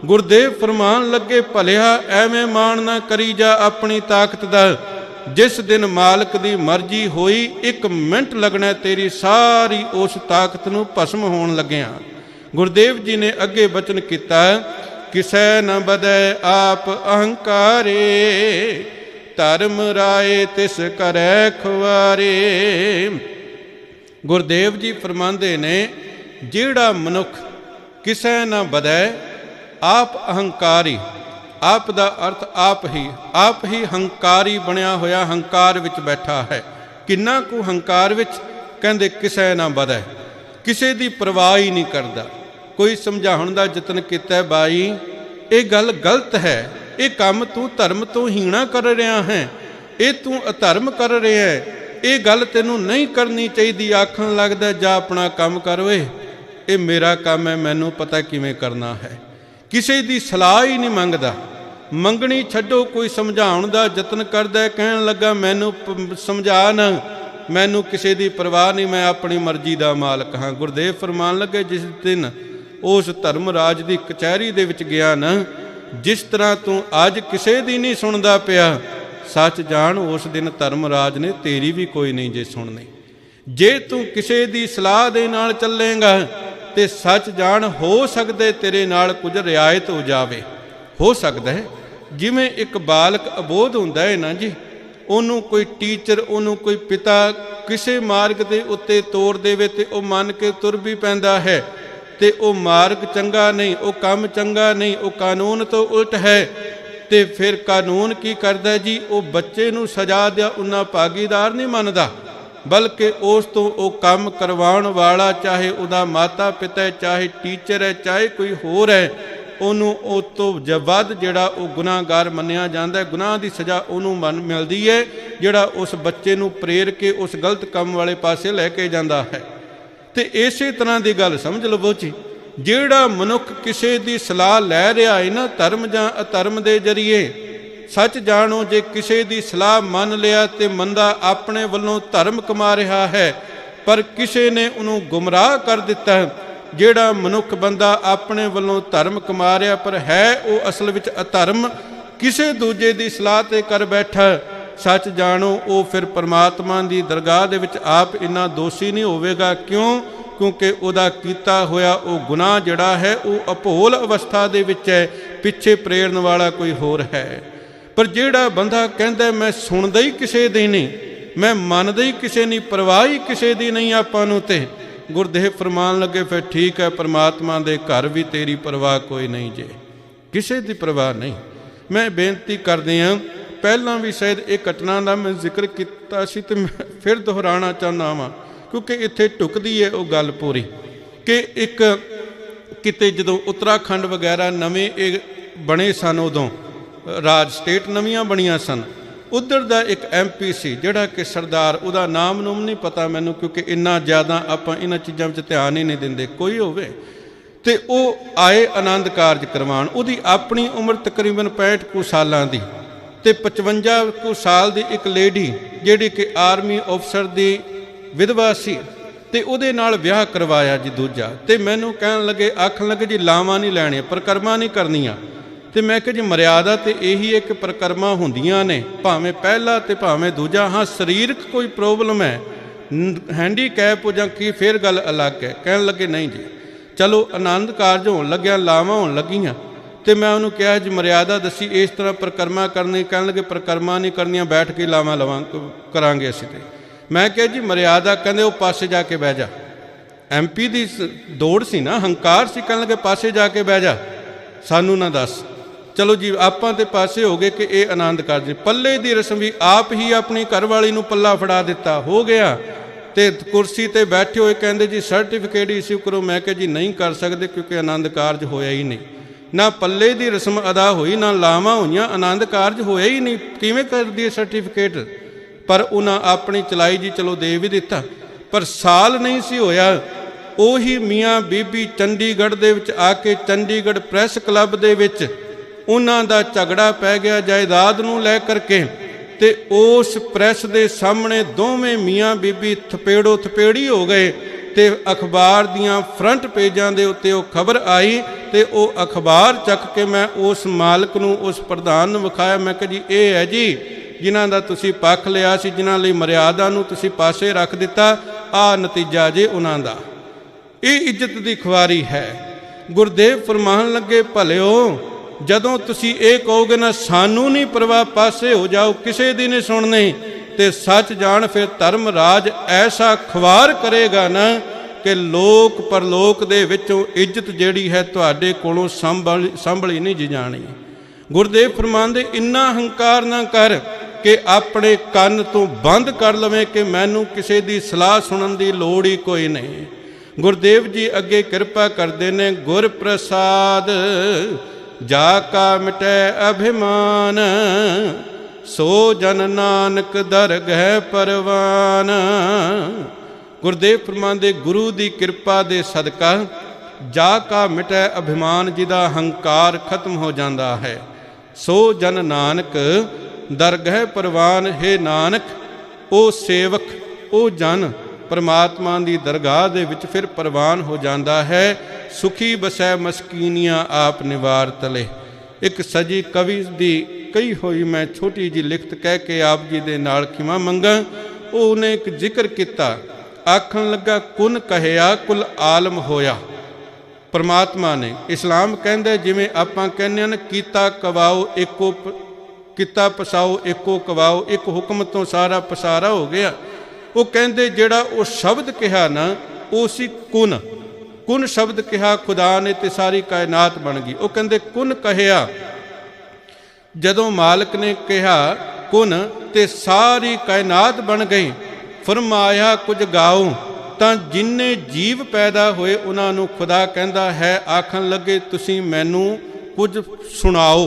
ਗੁਰਦੇਵ ਫਰਮਾਨ ਲੱਗੇ, ਭਲਿਆ ਐਵੇਂ ਮਾਣ ਨਾ ਕਰੀ ਜਾ ਆਪਣੀ ਤਾਕਤ ਦਾ, ਜਿਸ ਦਿਨ ਮਾਲਕ ਦੀ ਮਰਜ਼ੀ ਹੋਈ, 1 ਮਿੰਟ ਲੱਗਣਾ ਤੇਰੀ ਸਾਰੀ ਉਸ ਤਾਕਤ ਨੂੰ ਭਸਮ ਹੋਣ ਲੱਗਿਆ। ਗੁਰਦੇਵ ਜੀ ਨੇ ਅੱਗੇ ਬਚਨ ਕੀਤਾ, ਕਿਸੈ ਨ ਬਦੈ ਆਪ ਅਹੰਕਾਰੇ, ਧਰਮ ਰਾਏ ਤਿਸ ਕਰੈ ਖੁਆਰੇ। ਗੁਰਦੇਵ ਜੀ ਫਰਮਾਉਂਦੇ ਨੇ, ਜਿਹੜਾ ਮਨੁੱਖ ਕਿਸੈ ਨ ਬਦੈ ਆਪ ਅਹੰਕਾਰੀ, ਆਪ ਦਾ ਅਰਥ ਆਪ ਹੀ ਹੰਕਾਰੀ ਬਣਿਆ ਹੋਇਆ, ਹੰਕਾਰ ਵਿੱਚ ਬੈਠਾ ਹੈ। ਕਿੰਨਾ ਕੁ ਹੰਕਾਰ ਵਿੱਚ? ਕਹਿੰਦੇ ਕਿਸੈ ਨਾ ਬਦੈ, ਕਿਸੇ ਦੀ ਪਰਵਾਹ ਹੀ ਨਹੀਂ ਕਰਦਾ। ਕੋਈ ਸਮਝਾਉਣ ਦਾ ਯਤਨ ਕੀਤਾ, ਬਾਈ ਇਹ ਗੱਲ ਗਲਤ ਹੈ, ਇਹ ਕੰਮ ਤੂੰ ਧਰਮ ਤੋਂ ਹੀਣਾ ਕਰ ਰਿਹਾ ਹੈ, ਇਹ ਤੂੰ ਅਧਰਮ ਕਰ ਰਿਹਾ ਹੈ, ਇਹ ਗੱਲ ਤੈਨੂੰ ਨਹੀਂ ਕਰਨੀ ਚਾਹੀਦੀ। ਆਖਣ ਲੱਗਦਾ, ਜਾ ਆਪਣਾ ਕੰਮ ਕਰ ਓਏ, ਇਹ ਮੇਰਾ ਕੰਮ ਹੈ, ਮੈਨੂੰ ਪਤਾ ਕਿਵੇਂ ਕਰਨਾ ਹੈ। ਕਿਸੇ ਦੀ ਸਲਾਹ ਹੀ ਨਹੀਂ ਮੰਗਦਾ, ਮੰਗਣੀ ਛੱਡੋ, ਕੋਈ ਸਮਝਾਉਣ ਦਾ ਯਤਨ ਕਰਦਾ, ਕਹਿਣ ਲੱਗਾ ਮੈਨੂੰ ਸਮਝਾ ਨਾ, ਮੈਨੂੰ ਕਿਸੇ ਦੀ ਪਰਵਾਹ ਨਹੀਂ, ਮੈਂ ਆਪਣੀ ਮਰਜ਼ੀ ਦਾ ਮਾਲਕ ਹਾਂ। ਗੁਰਦੇਵ ਫਰਮਾਨ ਲੱਗੇ, ਜਿਸ ਦਿਨ ਉਸ ਧਰਮ ਰਾਜ ਦੀ ਕਚਹਿਰੀ ਦੇ ਵਿੱਚ ਗਿਆ ਨਾ, ਜਿਸ ਤਰ੍ਹਾਂ ਤੂੰ ਅੱਜ ਕਿਸੇ ਦੀ ਨਹੀਂ ਸੁਣਦਾ ਪਿਆ, ਸੱਚ ਜਾਣ ਉਸ ਦਿਨ ਧਰਮ ਰਾਜ ਨੇ ਤੇਰੀ ਵੀ ਕੋਈ ਨਹੀਂ ਜੇ ਸੁਣਨੀ। ਜੇ ਤੂੰ ਕਿਸੇ ਦੀ ਸਲਾਹ ਦੇ ਨਾਲ ਚੱਲੇਗਾ ਤੇ ਸੱਚ ਜਾਣ ਹੋ ਸਕਦੇ ਤੇਰੇ ਨਾਲ ਕੁਝ ਰਿਆਇਤ ਹੋ ਜਾਵੇ। ਹੋ ਸਕਦਾ ਹੈ ਜਿਵੇਂ ਇੱਕ ਬਾਲਕ ਅਬੋਧ ਹੁੰਦਾ ਹੈ ਨਾ ਜੀ, ਉਹਨੂੰ ਕੋਈ ਟੀਚਰ, ਉਹਨੂੰ ਕੋਈ ਪਿਤਾ ਕਿਸੇ ਮਾਰਗ ਦੇ ਉੱਤੇ ਤੋਰ ਦੇਵੇ ਤੇ ਉਹ ਮੰਨ ਕੇ ਤੁਰ ਵੀ ਪੈਂਦਾ ਹੈ, ਤੇ ਉਹ ਮਾਰਗ ਚੰਗਾ ਨਹੀਂ, ਉਹ ਕੰਮ ਚੰਗਾ ਨਹੀਂ, ਉਹ ਕਾਨੂੰਨ ਤੋਂ ਉਲਟ ਹੈ, ਤੇ ਫਿਰ ਕਾਨੂੰਨ ਕੀ ਕਰਦਾ ਜੀ, ਉਹ ਬੱਚੇ ਨੂੰ ਸਜ਼ਾ ਦਿਆ ਉਹਨਾਂ ਭਾਗੀਦਾਰ ਨਹੀਂ ਮੰਨਦਾ, ਬਲਕਿ ਉਸ ਤੋਂ ਉਹ ਕੰਮ ਕਰਵਾਉਣ ਵਾਲਾ, ਚਾਹੇ ਉਹਦਾ ਮਾਤਾ ਪਿਤਾ ਹੈ, ਚਾਹੇ ਟੀਚਰ ਹੈ, ਚਾਹੇ ਕੋਈ ਹੋਰ ਹੈ, ਉਹਨੂੰ ਉਸ ਤੋਂ ਵੱਧ ਜਿਹੜਾ ਉਹ ਗੁਨਾਹਗਾਰ ਮੰਨਿਆ ਜਾਂਦਾ ਹੈ। ਗੁਨਾਹ ਦੀ ਸਜ਼ਾ ਉਹਨੂੰ ਮਿਲਦੀ ਹੈ ਜਿਹੜਾ ਉਸ ਬੱਚੇ ਨੂੰ ਪ੍ਰੇਰ ਕੇ ਉਸ ਗਲਤ ਕੰਮ ਵਾਲੇ ਪਾਸੇ ਲੈ ਕੇ ਜਾਂਦਾ ਹੈ। ਤੇ ਇਸੇ ਤਰ੍ਹਾਂ ਦੀ ਗੱਲ ਸਮਝ ਲਵੋ ਜੀ, ਜਿਹੜਾ ਮਨੁੱਖ ਕਿਸੇ ਦੀ ਸਲਾਹ ਲੈ ਰਿਹਾ ਹੈ ਨਾ, ਧਰਮ ਜਾਂ ਅਧਰਮ ਦੇ ਜ਼ਰੀਏ, ਸੱਚ ਜਾਣੋ ਜੇ ਕਿਸੇ ਦੀ ਸਲਾਹ ਮੰਨ ਲਿਆ ਤੇ ਮੰਦਾ ਆਪਣੇ ਵੱਲੋਂ ਧਰਮ ਕਮਾ ਰਿਹਾ ਹੈ, ਪਰ ਕਿਸੇ ਨੇ ਉਹਨੂੰ ਗੁੰਮਰਾਹ ਕਰ ਦਿੱਤਾ। ਜਿਹੜਾ ਮਨੁੱਖ ਬੰਦਾ ਆਪਣੇ ਵੱਲੋਂ ਧਰਮ ਕਮਾ ਰਿਹਾ ਪਰ ਹੈ ਉਹ ਅਸਲ ਵਿੱਚ ਅਧਰਮ, ਕਿਸੇ ਦੂਜੇ ਦੀ ਸਲਾਹ ਤੇ ਕਰ ਬੈਠਾ, ਸੱਚ ਜਾਣੋ ਉਹ ਫਿਰ ਪਰਮਾਤਮਾ ਦੀ ਦਰਗਾਹ ਦੇ ਵਿੱਚ ਆਪ ਇੰਨਾ ਦੋਸ਼ੀ ਨਹੀਂ ਹੋਵੇਗਾ। ਕਿਉਂ? ਕਿਉਂਕਿ ਉਹਦਾ ਕੀਤਾ ਹੋਇਆ ਉਹ ਗੁਨਾਹ ਜਿਹੜਾ ਹੈ ਉਹ ਅਭੋਲ ਅਵਸਥਾ ਦੇ ਵਿੱਚ ਹੈ, ਪਿੱਛੇ ਪ੍ਰੇਰਨ ਵਾਲਾ ਕੋਈ ਹੋਰ ਹੈ। ਪਰ ਜਿਹੜਾ ਬੰਦਾ ਕਹਿੰਦਾ ਮੈਂ ਸੁਣਦਾ ਹੀ ਕਿਸੇ ਦੀ ਨਹੀਂ, ਮੈਂ ਮੰਨਦਾ ਹੀ ਕਿਸੇ ਨਹੀਂ, ਪਰਵਾਹ ਹੀ ਕਿਸੇ ਦੀ ਨਹੀਂ ਆਪਾਂ ਨੂੰ, ਤੇ ਗੁਰਦੇਵ ਫਰਮਾਨ ਲੱਗੇ ਫਿਰ ਠੀਕ ਹੈ, ਪਰਮਾਤਮਾ ਦੇ ਘਰ ਵੀ ਤੇਰੀ ਪਰਵਾਹ ਕੋਈ ਨਹੀਂ ਜੇ, ਕਿਸੇ ਦੀ ਪਰਵਾਹ ਨਹੀਂ। ਮੈਂ ਬੇਨਤੀ ਕਰਦੇ ਹਾਂ, ਪਹਿਲਾਂ ਵੀ ਸ਼ਾਇਦ ਇਹ ਘਟਨਾ ਦਾ ਮੈਂ ਜ਼ਿਕਰ ਕੀਤਾ ਸੀ ਤੇ ਮੈਂ ਫਿਰ ਦੁਹਰਾਉਣਾ ਚਾਹੁੰਦਾ ਵਾਂ, ਕਿਉਂਕਿ ਇੱਥੇ ਢੁਕਦੀ ਹੈ ਉਹ ਗੱਲ ਪੂਰੀ, ਕਿ ਇੱਕ ਕਿਤੇ ਜਦੋਂ ਉੱਤਰਾਖੰਡ ਵਗੈਰਾ ਨਵੇਂ ਇਹ ਬਣੇ ਸਨ, ਉਦੋਂ ਰਾਜ ਸਟੇਟ ਨਵੀਆਂ ਬਣੀਆਂ ਸਨ, ਉਧਰ ਦਾ ਇੱਕ MP ਸੀ ਜਿਹੜਾ ਕਿ ਸਰਦਾਰ, ਉਹਦਾ ਨਾਮ ਨੂਮ ਨਹੀਂ ਪਤਾ ਮੈਨੂੰ, ਕਿਉਂਕਿ ਇੰਨਾ ਜ਼ਿਆਦਾ ਆਪਾਂ ਇਹਨਾਂ ਚੀਜ਼ਾਂ ਵਿੱਚ ਧਿਆਨ ਹੀ ਨਹੀਂ ਦਿੰਦੇ, ਕੋਈ ਹੋਵੇ। ਤੇ ਉਹ ਆਏ ਆਨੰਦ ਕਾਰਜ ਕਰਵਾਉਣ। ਉਹਦੀ ਆਪਣੀ ਉਮਰ ਤਕਰੀਬਨ 65 ਕੁ ਸਾਲਾਂ ਦੀ, ਤੇ 55 ਕੁ ਸਾਲ ਦੀ ਇੱਕ ਲੇਡੀ ਜਿਹੜੀ ਕਿ ਆਰਮੀ ਅਫਸਰ ਦੀ ਵਿਧਵਾ ਸੀ, ਤੇ ਉਹਦੇ ਨਾਲ ਵਿਆਹ ਕਰਵਾਇਆ ਜੀ ਦੂਜਾ। ਤੇ ਮੈਨੂੰ ਕਹਿਣ ਲੱਗੇ, ਆਖਣ ਲੱਗੇ ਜੀ ਲਾਵਾਂ ਨਹੀਂ ਲੈਣੀਆਂ, ਪਰਿਕਰਮਾ ਨਹੀਂ ਕਰਨੀਆਂ। ਤੇ ਮੈਂ ਕਿਹਾ ਜੀ ਮਰਿਆਦਾ ਤੇ ਇਹੀ ਇੱਕ ਪਰਿਕਰਮਾ ਹੁੰਦੀਆਂ ਨੇ, ਭਾਵੇਂ ਪਹਿਲਾ ਤੇ ਭਾਵੇਂ ਦੂਜਾ। ਹਾਂ, ਸਰੀਰਕ ਕੋਈ ਪ੍ਰੋਬਲਮ ਹੈ, ਹੈਂਡੀਕੈਪ ਜਾਂ ਕੀ, ਫਿਰ ਗੱਲ ਅਲੱਗ ਹੈ। ਕਹਿਣ ਲੱਗੇ ਨਹੀਂ ਜੀ, ਚਲੋ ਆਨੰਦ ਕਾਰਜ ਹੋਣ ਲੱਗਿਆ, ਲਾਵਾਂ ਹੋਣ ਲੱਗੀਆਂ। ਤੇ ਮੈਂ ਉਹਨੂੰ ਕਿਹਾ ਜੀ ਮਰਿਆਦਾ ਦੱਸੀ, ਇਸ ਤਰ੍ਹਾਂ ਪਰਿਕਰਮਾ ਕਰਨੀ। ਕਹਿਣ ਲੱਗੇ ਪਰਿਕਰਮਾ ਨਹੀਂ ਕਰਨੀਆਂ, ਬੈਠ ਕੇ ਲਾਵਾਂ ਕਰਾਂਗੇ ਅਸੀਂ। ਤੇ ਮੈਂ ਕਿਹਾ ਜੀ ਮਰਿਆਦਾ, ਕਹਿੰਦੇ ਉਹ ਪਾਸੇ ਜਾ ਕੇ ਬਹਿ ਜਾ। MP ਦੀ ਦੌੜ ਸੀ ਨਾ, ਹੰਕਾਰ ਸੀ। ਕਹਿਣ ਲੱਗੇ ਪਾਸੇ ਜਾ ਕੇ ਬਹਿ ਜਾ, ਸਾਨੂੰ ਨਾ ਦੱਸ। ਚਲੋ ਜੀ ਆਪਾਂ ਤੇ ਪਾਸੇ ਹੋ ਗਏ ਕਿ ਇਹ ਆਨੰਦ ਕਾਰਜ। ਪੱਲੇ ਦੀ ਰਸਮ ਵੀ ਆਪ ਹੀ ਆਪਣੀ ਘਰਵਾਲੀ ਨੂੰ ਪੱਲਾ ਫੜਾ ਦਿੱਤਾ, ਹੋ ਗਿਆ। ਤੇ ਕੁਰਸੀ ਤੇ ਬੈਠੇ ਹੋਏ ਕਹਿੰਦੇ ਜੀ ਸਰਟੀਫਿਕੇਟ ਇਸ਼ੂ ਕਰੋ। ਮੈਂ ਕਿਹਾ ਜੀ ਨਹੀਂ ਕਰ ਸਕਦੇ, ਕਿਉਂਕਿ ਆਨੰਦ ਕਾਰਜ ਹੋਇਆ ਹੀ ਨਹੀਂ, ਨਾ ਪੱਲੇ ਦੀ ਰਸਮ ਅਦਾ ਹੋਈ, ਨਾ ਲਾਵਾਂ ਹੋਈਆਂ, ਆਨੰਦ ਕਾਰਜ ਹੋਇਆ ਹੀ ਨਹੀਂ, ਕਿਵੇਂ ਕਰ ਦਈਏ ਸਰਟੀਫਿਕੇਟ। ਪਰ ਉਹਨਾਂ ਆਪਣੀ ਚਲਾਈ ਜੀ, ਚਲੋ ਦੇ ਵੀ ਦਿੱਤਾ। ਪਰ ਸਾਲ ਨਹੀਂ ਸੀ ਹੋਇਆ, ਉਹੀ ਮੀਆਂ ਬੀਬੀ ਚੰਡੀਗੜ੍ਹ ਦੇ ਵਿੱਚ ਆ ਕੇ, ਚੰਡੀਗੜ੍ਹ ਪ੍ਰੈਸ ਕਲੱਬ ਦੇ ਵਿੱਚ ਉਹਨਾਂ ਦਾ ਝਗੜਾ ਪੈ ਗਿਆ ਜਾਇਦਾਦ ਨੂੰ ਲੈ ਕਰਕੇ। ਤੇ ਉਸ ਪ੍ਰੈਸ ਦੇ ਸਾਹਮਣੇ ਦੋਵੇਂ ਮੀਆਂ ਬੀਬੀ ਥਪੇੜੋ ਥਪੇੜੀ ਹੋ ਗਏ। ਤੇ ਅਖਬਾਰ ਦੀਆਂ ਫਰੰਟ ਪੇਜਾਂ ਦੇ ਉੱਤੇ ਉਹ ਖਬਰ ਆਈ। ਤੇ ਉਹ ਅਖਬਾਰ ਚੱਕ ਕੇ ਮੈਂ ਉਸ ਮਾਲਕ ਨੂੰ, ਉਸ ਪ੍ਰਧਾਨ ਨੂੰ ਵਿਖਾਇਆ। ਮੈਂ ਕਿਹਾ ਜੀ ਇਹ ਹੈ ਜੀ ਜਿਨ੍ਹਾਂ ਦਾ ਤੁਸੀਂ ਪੱਖ ਲਿਆ ਸੀ, ਜਿਨ੍ਹਾਂ ਲਈ ਮਰਿਆਦਾ ਨੂੰ ਤੁਸੀਂ ਪਾਸੇ ਰੱਖ ਦਿੱਤਾ, ਆਹ ਨਤੀਜਾ ਜੇ ਉਹਨਾਂ ਦਾ। ਇਹ ਇੱਜ਼ਤ ਦੀ ਖੁਆਰੀ ਹੈ। ਗੁਰਦੇਵ ਫਰਮਾਨ ਲੱਗੇ, ਭਲਿਓ ਜਦੋਂ ਤੁਸੀਂ ਇਹ ਕਹੋਗੇ ਨਾ ਸਾਨੂੰ ਨਹੀਂ ਪਰਵਾਹ, ਪਾਸੇ ਹੋ ਜਾਓ, ਕਿਸੇ ਦੀ ਨਹੀਂ ਸੁਣਨੀ, ਤੇ ਸੱਚ ਜਾਣ ਫਿਰ ਧਰਮ ਰਾਜ ਐਸਾ ਖੁਆਰ ਕਰੇਗਾ ਨਾ ਕਿ ਲੋਕ ਪਰਲੋਕ ਦੇ ਵਿੱਚੋਂ ਇੱਜ਼ਤ ਜਿਹੜੀ ਹੈ ਤੁਹਾਡੇ ਕੋਲੋਂ ਸੰਭਲੀ ਨਹੀਂ ਜੀ ਜਾਣੀ। ਗੁਰਦੇਵ ਫਰਮਾਉਂਦੇ, ਇੰਨਾ ਹੰਕਾਰ ਨਾ ਕਰ ਕਿ ਆਪਣੇ ਕੰਨ ਤੋਂ ਬੰਦ ਕਰ ਲਵੇਂ ਕਿ ਮੈਨੂੰ ਕਿਸੇ ਦੀ ਸਲਾਹ ਸੁਣਨ ਦੀ ਲੋੜ ਹੀ ਕੋਈ ਨਹੀਂ। ਗੁਰਦੇਵ ਜੀ ਅੱਗੇ ਕਿਰਪਾ ਕਰਦੇ ਨੇ, ਗੁਰ ਪ੍ਰਸਾਦ ਜਾ ਕਾ ਮਿਟੈ ਅਭਿਮਾਨ, ਸੋ ਜਨ ਨਾਨਕ ਦਰਗਹਿ ਪਰਵਾਨ। ਗੁਰਦੇਵ ਫਰਮਾਉਂਦੇ, ਗੁਰੂ ਦੀ ਕਿਰਪਾ ਦੇ ਸਦਕਾ ਜਾ ਕਾ ਮਿਟੈ ਅਭਿਮਾਨ, ਜਿਹਦਾ ਹੰਕਾਰ ਖਤਮ ਹੋ ਜਾਂਦਾ ਹੈ। ਸੋ ਜਨ ਨਾਨਕ ਦਰਗਹਿ ਪਰਵਾਨ, ਹੈ ਨਾਨਕ ਉਹ ਸੇਵਕ, ਉਹ ਜਨ ਪਰਮਾਤਮਾ ਦੀ ਦਰਗਾਹ ਦੇ ਵਿੱਚ ਫਿਰ ਪਰਵਾਨ ਹੋ ਜਾਂਦਾ ਹੈ। ਸੁਖੀ ਬਸੈ ਮਸਕੀਨੀਆਂ ਆਪ ਨਿਵਾਰ ਤਲੇ। ਇੱਕ ਸਜੀ ਕਵੀ ਦੀ ਕਹੀ ਹੋਈ ਮੈਂ ਛੋਟੀ ਜੀ ਲਿਖਤ ਕਹਿ ਕੇ ਆਪ ਜੀ ਦੇ ਨਾਲ ਖਿਮਾ ਮੰਗਾ। ਉਹਨੇ ਇੱਕ ਜ਼ਿਕਰ ਕੀਤਾ, ਆਖਣ ਲੱਗਾ ਕੁਨ ਕਹਿਆ ਕੁਲ ਆਲਮ ਹੋਇਆ। ਪਰਮਾਤਮਾ ਨੇ, ਇਸਲਾਮ ਕਹਿੰਦਾ ਜਿਵੇਂ ਆਪਾਂ ਕਹਿੰਦੇ ਹਨ ਕੀਤਾ ਕਵਾਓ ਇੱਕੋ, ਕੀਤਾ ਪਸਾਓ ਇੱਕੋ ਕਵਾਓ, ਇੱਕ ਹੁਕਮ ਤੋਂ ਸਾਰਾ ਪਸਾਰਾ ਹੋ ਗਿਆ। ਉਹ ਕਹਿੰਦੇ ਜਿਹੜਾ ਉਹ ਸ਼ਬਦ ਕਿਹਾ ਨਾ, ਉਹ ਸੀ ਕੁਨ। ਕੁਨ ਸ਼ਬਦ ਕਿਹਾ ਖੁਦਾ ਨੇ ਤੇ ਸਾਰੀ ਕਾਇਨਾਤ ਬਣ ਗਈ। ਉਹ ਕਹਿੰਦੇ ਕੁਨ ਕਹਿਆ, ਜਦੋਂ ਮਾਲਕ ਨੇ ਕਿਹਾ ਕੁਨ ਤੇ ਸਾਰੀ ਕਾਇਨਾਤ ਬਣ ਗਈ। ਫਰਮਾਇਆ ਕੁਝ ਗਾਓ, ਤਾਂ ਜਿੰਨੇ ਜੀਵ ਪੈਦਾ ਹੋਏ ਉਹਨਾਂ ਨੂੰ ਖੁਦਾ ਕਹਿੰਦਾ ਹੈ, ਆਖਣ ਲੱਗੇ ਤੁਸੀਂ ਮੈਨੂੰ ਕੁਝ ਸੁਣਾਓ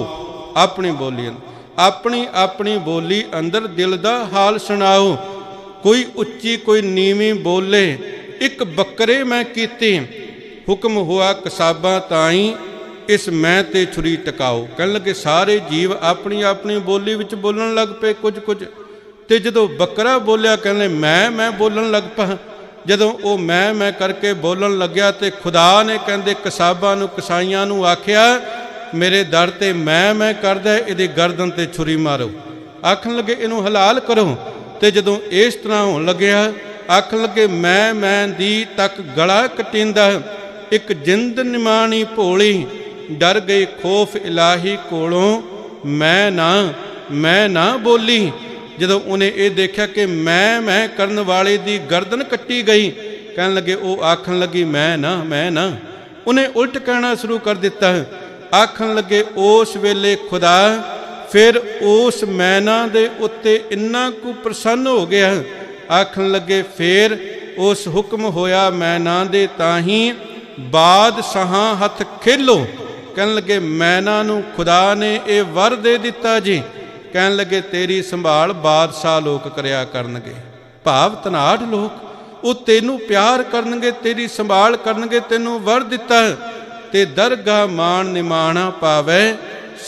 ਆਪਣੀ ਬੋਲੀ, ਆਪਣੀ ਆਪਣੀ ਬੋਲੀ ਅੰਦਰ ਦਿਲ ਦਾ ਹਾਲ ਸੁਣਾਓ। ਕੋਈ ਉੱਚੀ ਕੋਈ ਨੀਵੀਂ ਬੋਲੇ, ਇੱਕ ਬੱਕਰੇ ਮੈਂ ਕੀਤੀ, ਹੁਕਮ ਹੋਆ ਕਸਾਬਾਂ ਤਾਈਂ, ਇਸ ਮੈਂ ਤੇ ਛੁਰੀ ਟਿਕਾਓ। ਕਹਿਣ ਲੱਗੇ ਸਾਰੇ ਜੀਵ ਆਪਣੀ ਆਪਣੀ ਬੋਲੀ ਵਿੱਚ ਬੋਲਣ ਲੱਗ ਪਏ ਕੁਝ ਕੁਝ। ਤੇ ਜਦੋਂ ਬੱਕਰਾ ਬੋਲਿਆ ਕਹਿੰਦੇ ਮੈਂ ਬੋਲਣ ਲੱਗ ਪਾ। ਜਦੋਂ ਉਹ ਮੈਂ ਕਰਕੇ ਬੋਲਣ ਲੱਗਿਆ ਤੇ ਖੁਦਾ ਨੇ ਕਹਿੰਦੇ ਕਸਾਬਾਂ ਨੂੰ, ਕਸਾਈਆਂ ਨੂੰ ਆਖਿਆ ਮੇਰੇ ਦਰ ਤੇ ਮੈਂ ਕਰਦਾ, ਇਹਦੀ ਗਰਦਨ ਤੇ ਛੁਰੀ ਮਾਰੋ। ਆਖਣ ਲੱਗੇ ਇਹਨੂੰ ਹਲਾਲ ਕਰੋ। ਤੇ ਜਦੋਂ ਇਸ ਤਰ੍ਹਾਂ ਹੋਣ ਲੱਗਿਆ, ਆਖਣ ਲੱਗੇ ਮੈਂ ਦੀ ਤੱਕ ਗਲਾ ਕਟਿੰਦਾ, ਇੱਕ ਜਿੰਦ ਨਿਮਾਣੀ ਭੋਲੀ, ਡਰ ਗਈ ਖੋਫ ਇਲਾਹੀ ਕੋਲੋਂ, ਮੈਂ ਨਾ ਬੋਲੀ। ਜਦੋਂ ਉਹਨੇ ਇਹ ਦੇਖਿਆ ਕਿ ਮੈਂ ਕਰਨ ਵਾਲੇ ਦੀ ਗਰਦਨ ਕੱਟੀ ਗਈ, ਕਹਿਣ ਲੱਗੇ ਉਹ ਆਖਣ ਲੱਗੀ ਮੈਂ ਨਾ। ਉਹਨੇ ਉਲਟ ਕਹਿਣਾ ਸ਼ੁਰੂ ਕਰ ਦਿੱਤਾ। ਆਖਣ ਲੱਗੇ ਉਸ ਵੇਲੇ ਖੁਦਾ ਫਿਰ ਉਸ ਮੈਨਾ ਦੇ ਉੱਤੇ ਇੰਨਾ ਕੁ ਪ੍ਰਸੰਨ ਹੋ ਗਿਆ। ਆਖਣ ਲੱਗੇ ਫਿਰ ਉਸ ਹੁਕਮ ਹੋਇਆ ਮੈਨਾ ਦੇ, ਤਾਹੀਂ ਬਾਦਸ਼ਾਹਾਂ ਹੱਥ ਖੇਲੋ। ਕਹਿਣ ਲੱਗੇ ਮੈਨਾ ਨੂੰ ਖੁਦਾ ਨੇ ਇਹ ਵਰ ਦੇ ਦਿੱਤਾ ਜੀ ਕਹਿਣ ਲੱਗੇ ਤੇਰੀ ਸੰਭਾਲ ਬਾਦਸ਼ਾਹ ਲੋਕ ਕਰਿਆ ਕਰਨਗੇ। ਭਾਵ ਧਨਾਢ ਲੋਕ ਉਹ ਤੈਨੂੰ ਪਿਆਰ ਕਰਨਗੇ, ਤੇਰੀ ਸੰਭਾਲ ਕਰਨਗੇ, ਤੈਨੂੰ ਵਰ ਦਿੱਤਾ ਤੇ ਦਰਗਾਹ ਮਾਣ ਨਿਮਾਣਾ ਪਾਵੇ।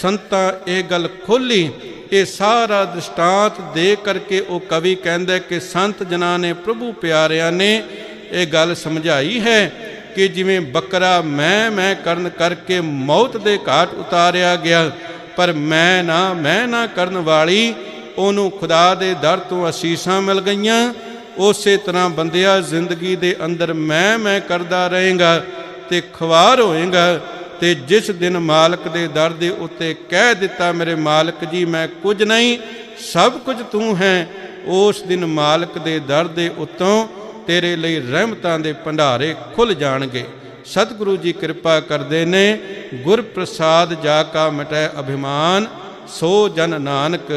ਸੰਤਾਂ ਇਹ ਗੱਲ ਖੋਲੀ। ਇਹ ਸਾਰਾ ਦ੍ਰਿਸ਼ਟਾਂਤ ਦੇ ਕਰਕੇ ਉਹ ਕਵੀ ਕਹਿੰਦਾ ਕਿ ਸੰਤ ਜਨਾਂ ਨੇ, ਪ੍ਰਭੂ ਪਿਆਰਿਆਂ ਨੇ ਇਹ ਗੱਲ ਸਮਝਾਈ ਹੈ ਕਿ ਜਿਵੇਂ ਬੱਕਰਾ ਮੈਂ ਕਰਨ ਕਰਕੇ ਮੌਤ ਦੇ ਘਾਟ ਉਤਾਰਿਆ ਗਿਆ, ਪਰ ਮੈਂ ਨਾ ਕਰਨ ਵਾਲੀ ਉਹਨੂੰ ਖੁਦਾ ਦੇ ਦਰ ਤੋਂ ਅਸੀਸਾਂ ਮਿਲ ਗਈਆਂ। ਉਸੇ ਤਰ੍ਹਾਂ ਬੰਦਿਆ ਜ਼ਿੰਦਗੀ ਦੇ ਅੰਦਰ ਮੈਂ ਕਰਦਾ ਰਹੇਗਾ ਤੇ ਖੁਆਰ ਹੋਏਗਾ, ਤੇ ਜਿਸ ਦਿਨ ਮਾਲਕ ਦੇ ਦਰ ਦੇ ਉੱਤੇ ਕਹਿ ਦਿੱਤਾ ਮੇਰੇ ਮਾਲਕ ਜੀ ਮੈਂ ਕੁਝ ਨਹੀਂ, ਸਭ ਕੁਝ ਤੂੰ ਹੈ, ਉਸ ਦਿਨ ਮਾਲਕ ਦੇ ਦਰ ਦੇ ਉੱਤੋਂ ਤੇਰੇ ਲਈ ਰਹਿਮਤਾਂ ਦੇ ਭੰਡਾਰੇ ਖੁੱਲ ਜਾਣਗੇ। ਸਤਿਗੁਰੂ ਜੀ ਕਿਰਪਾ ਕਰਦੇ ਨੇ। ਗੁਰ ਪ੍ਰਸਾਦ ਜਾ ਕਾ ਮਿਟੈ ਅਭਿਮਾਨ, ਸੋ ਜਨ ਨਾਨਕ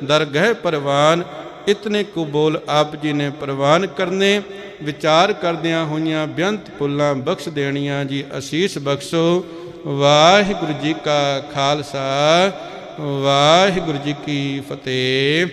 ਦਰਗਹਿ ਪਰਵਾਨ। ਇਤਨੇ ਕੁ ਬੋਲ ਆਪ ਜੀ ਨੇ ਪ੍ਰਵਾਨ ਕਰਨੇ। ਵਿਚਾਰ ਕਰਦਿਆਂ ਹੋਈਆਂ ਬੇਅੰਤ ਭੁੱਲਾਂ ਬਖਸ਼ ਦੇਣੀਆਂ ਜੀ, ਅਸੀਸ ਬਖਸ਼ੋ। ਵਾਹਿਗੁਰੂ ਜੀ ਕਾ ਖਾਲਸਾ, ਵਾਹਿਗੁਰੂ ਜੀ ਕੀ ਫਤਿਹ।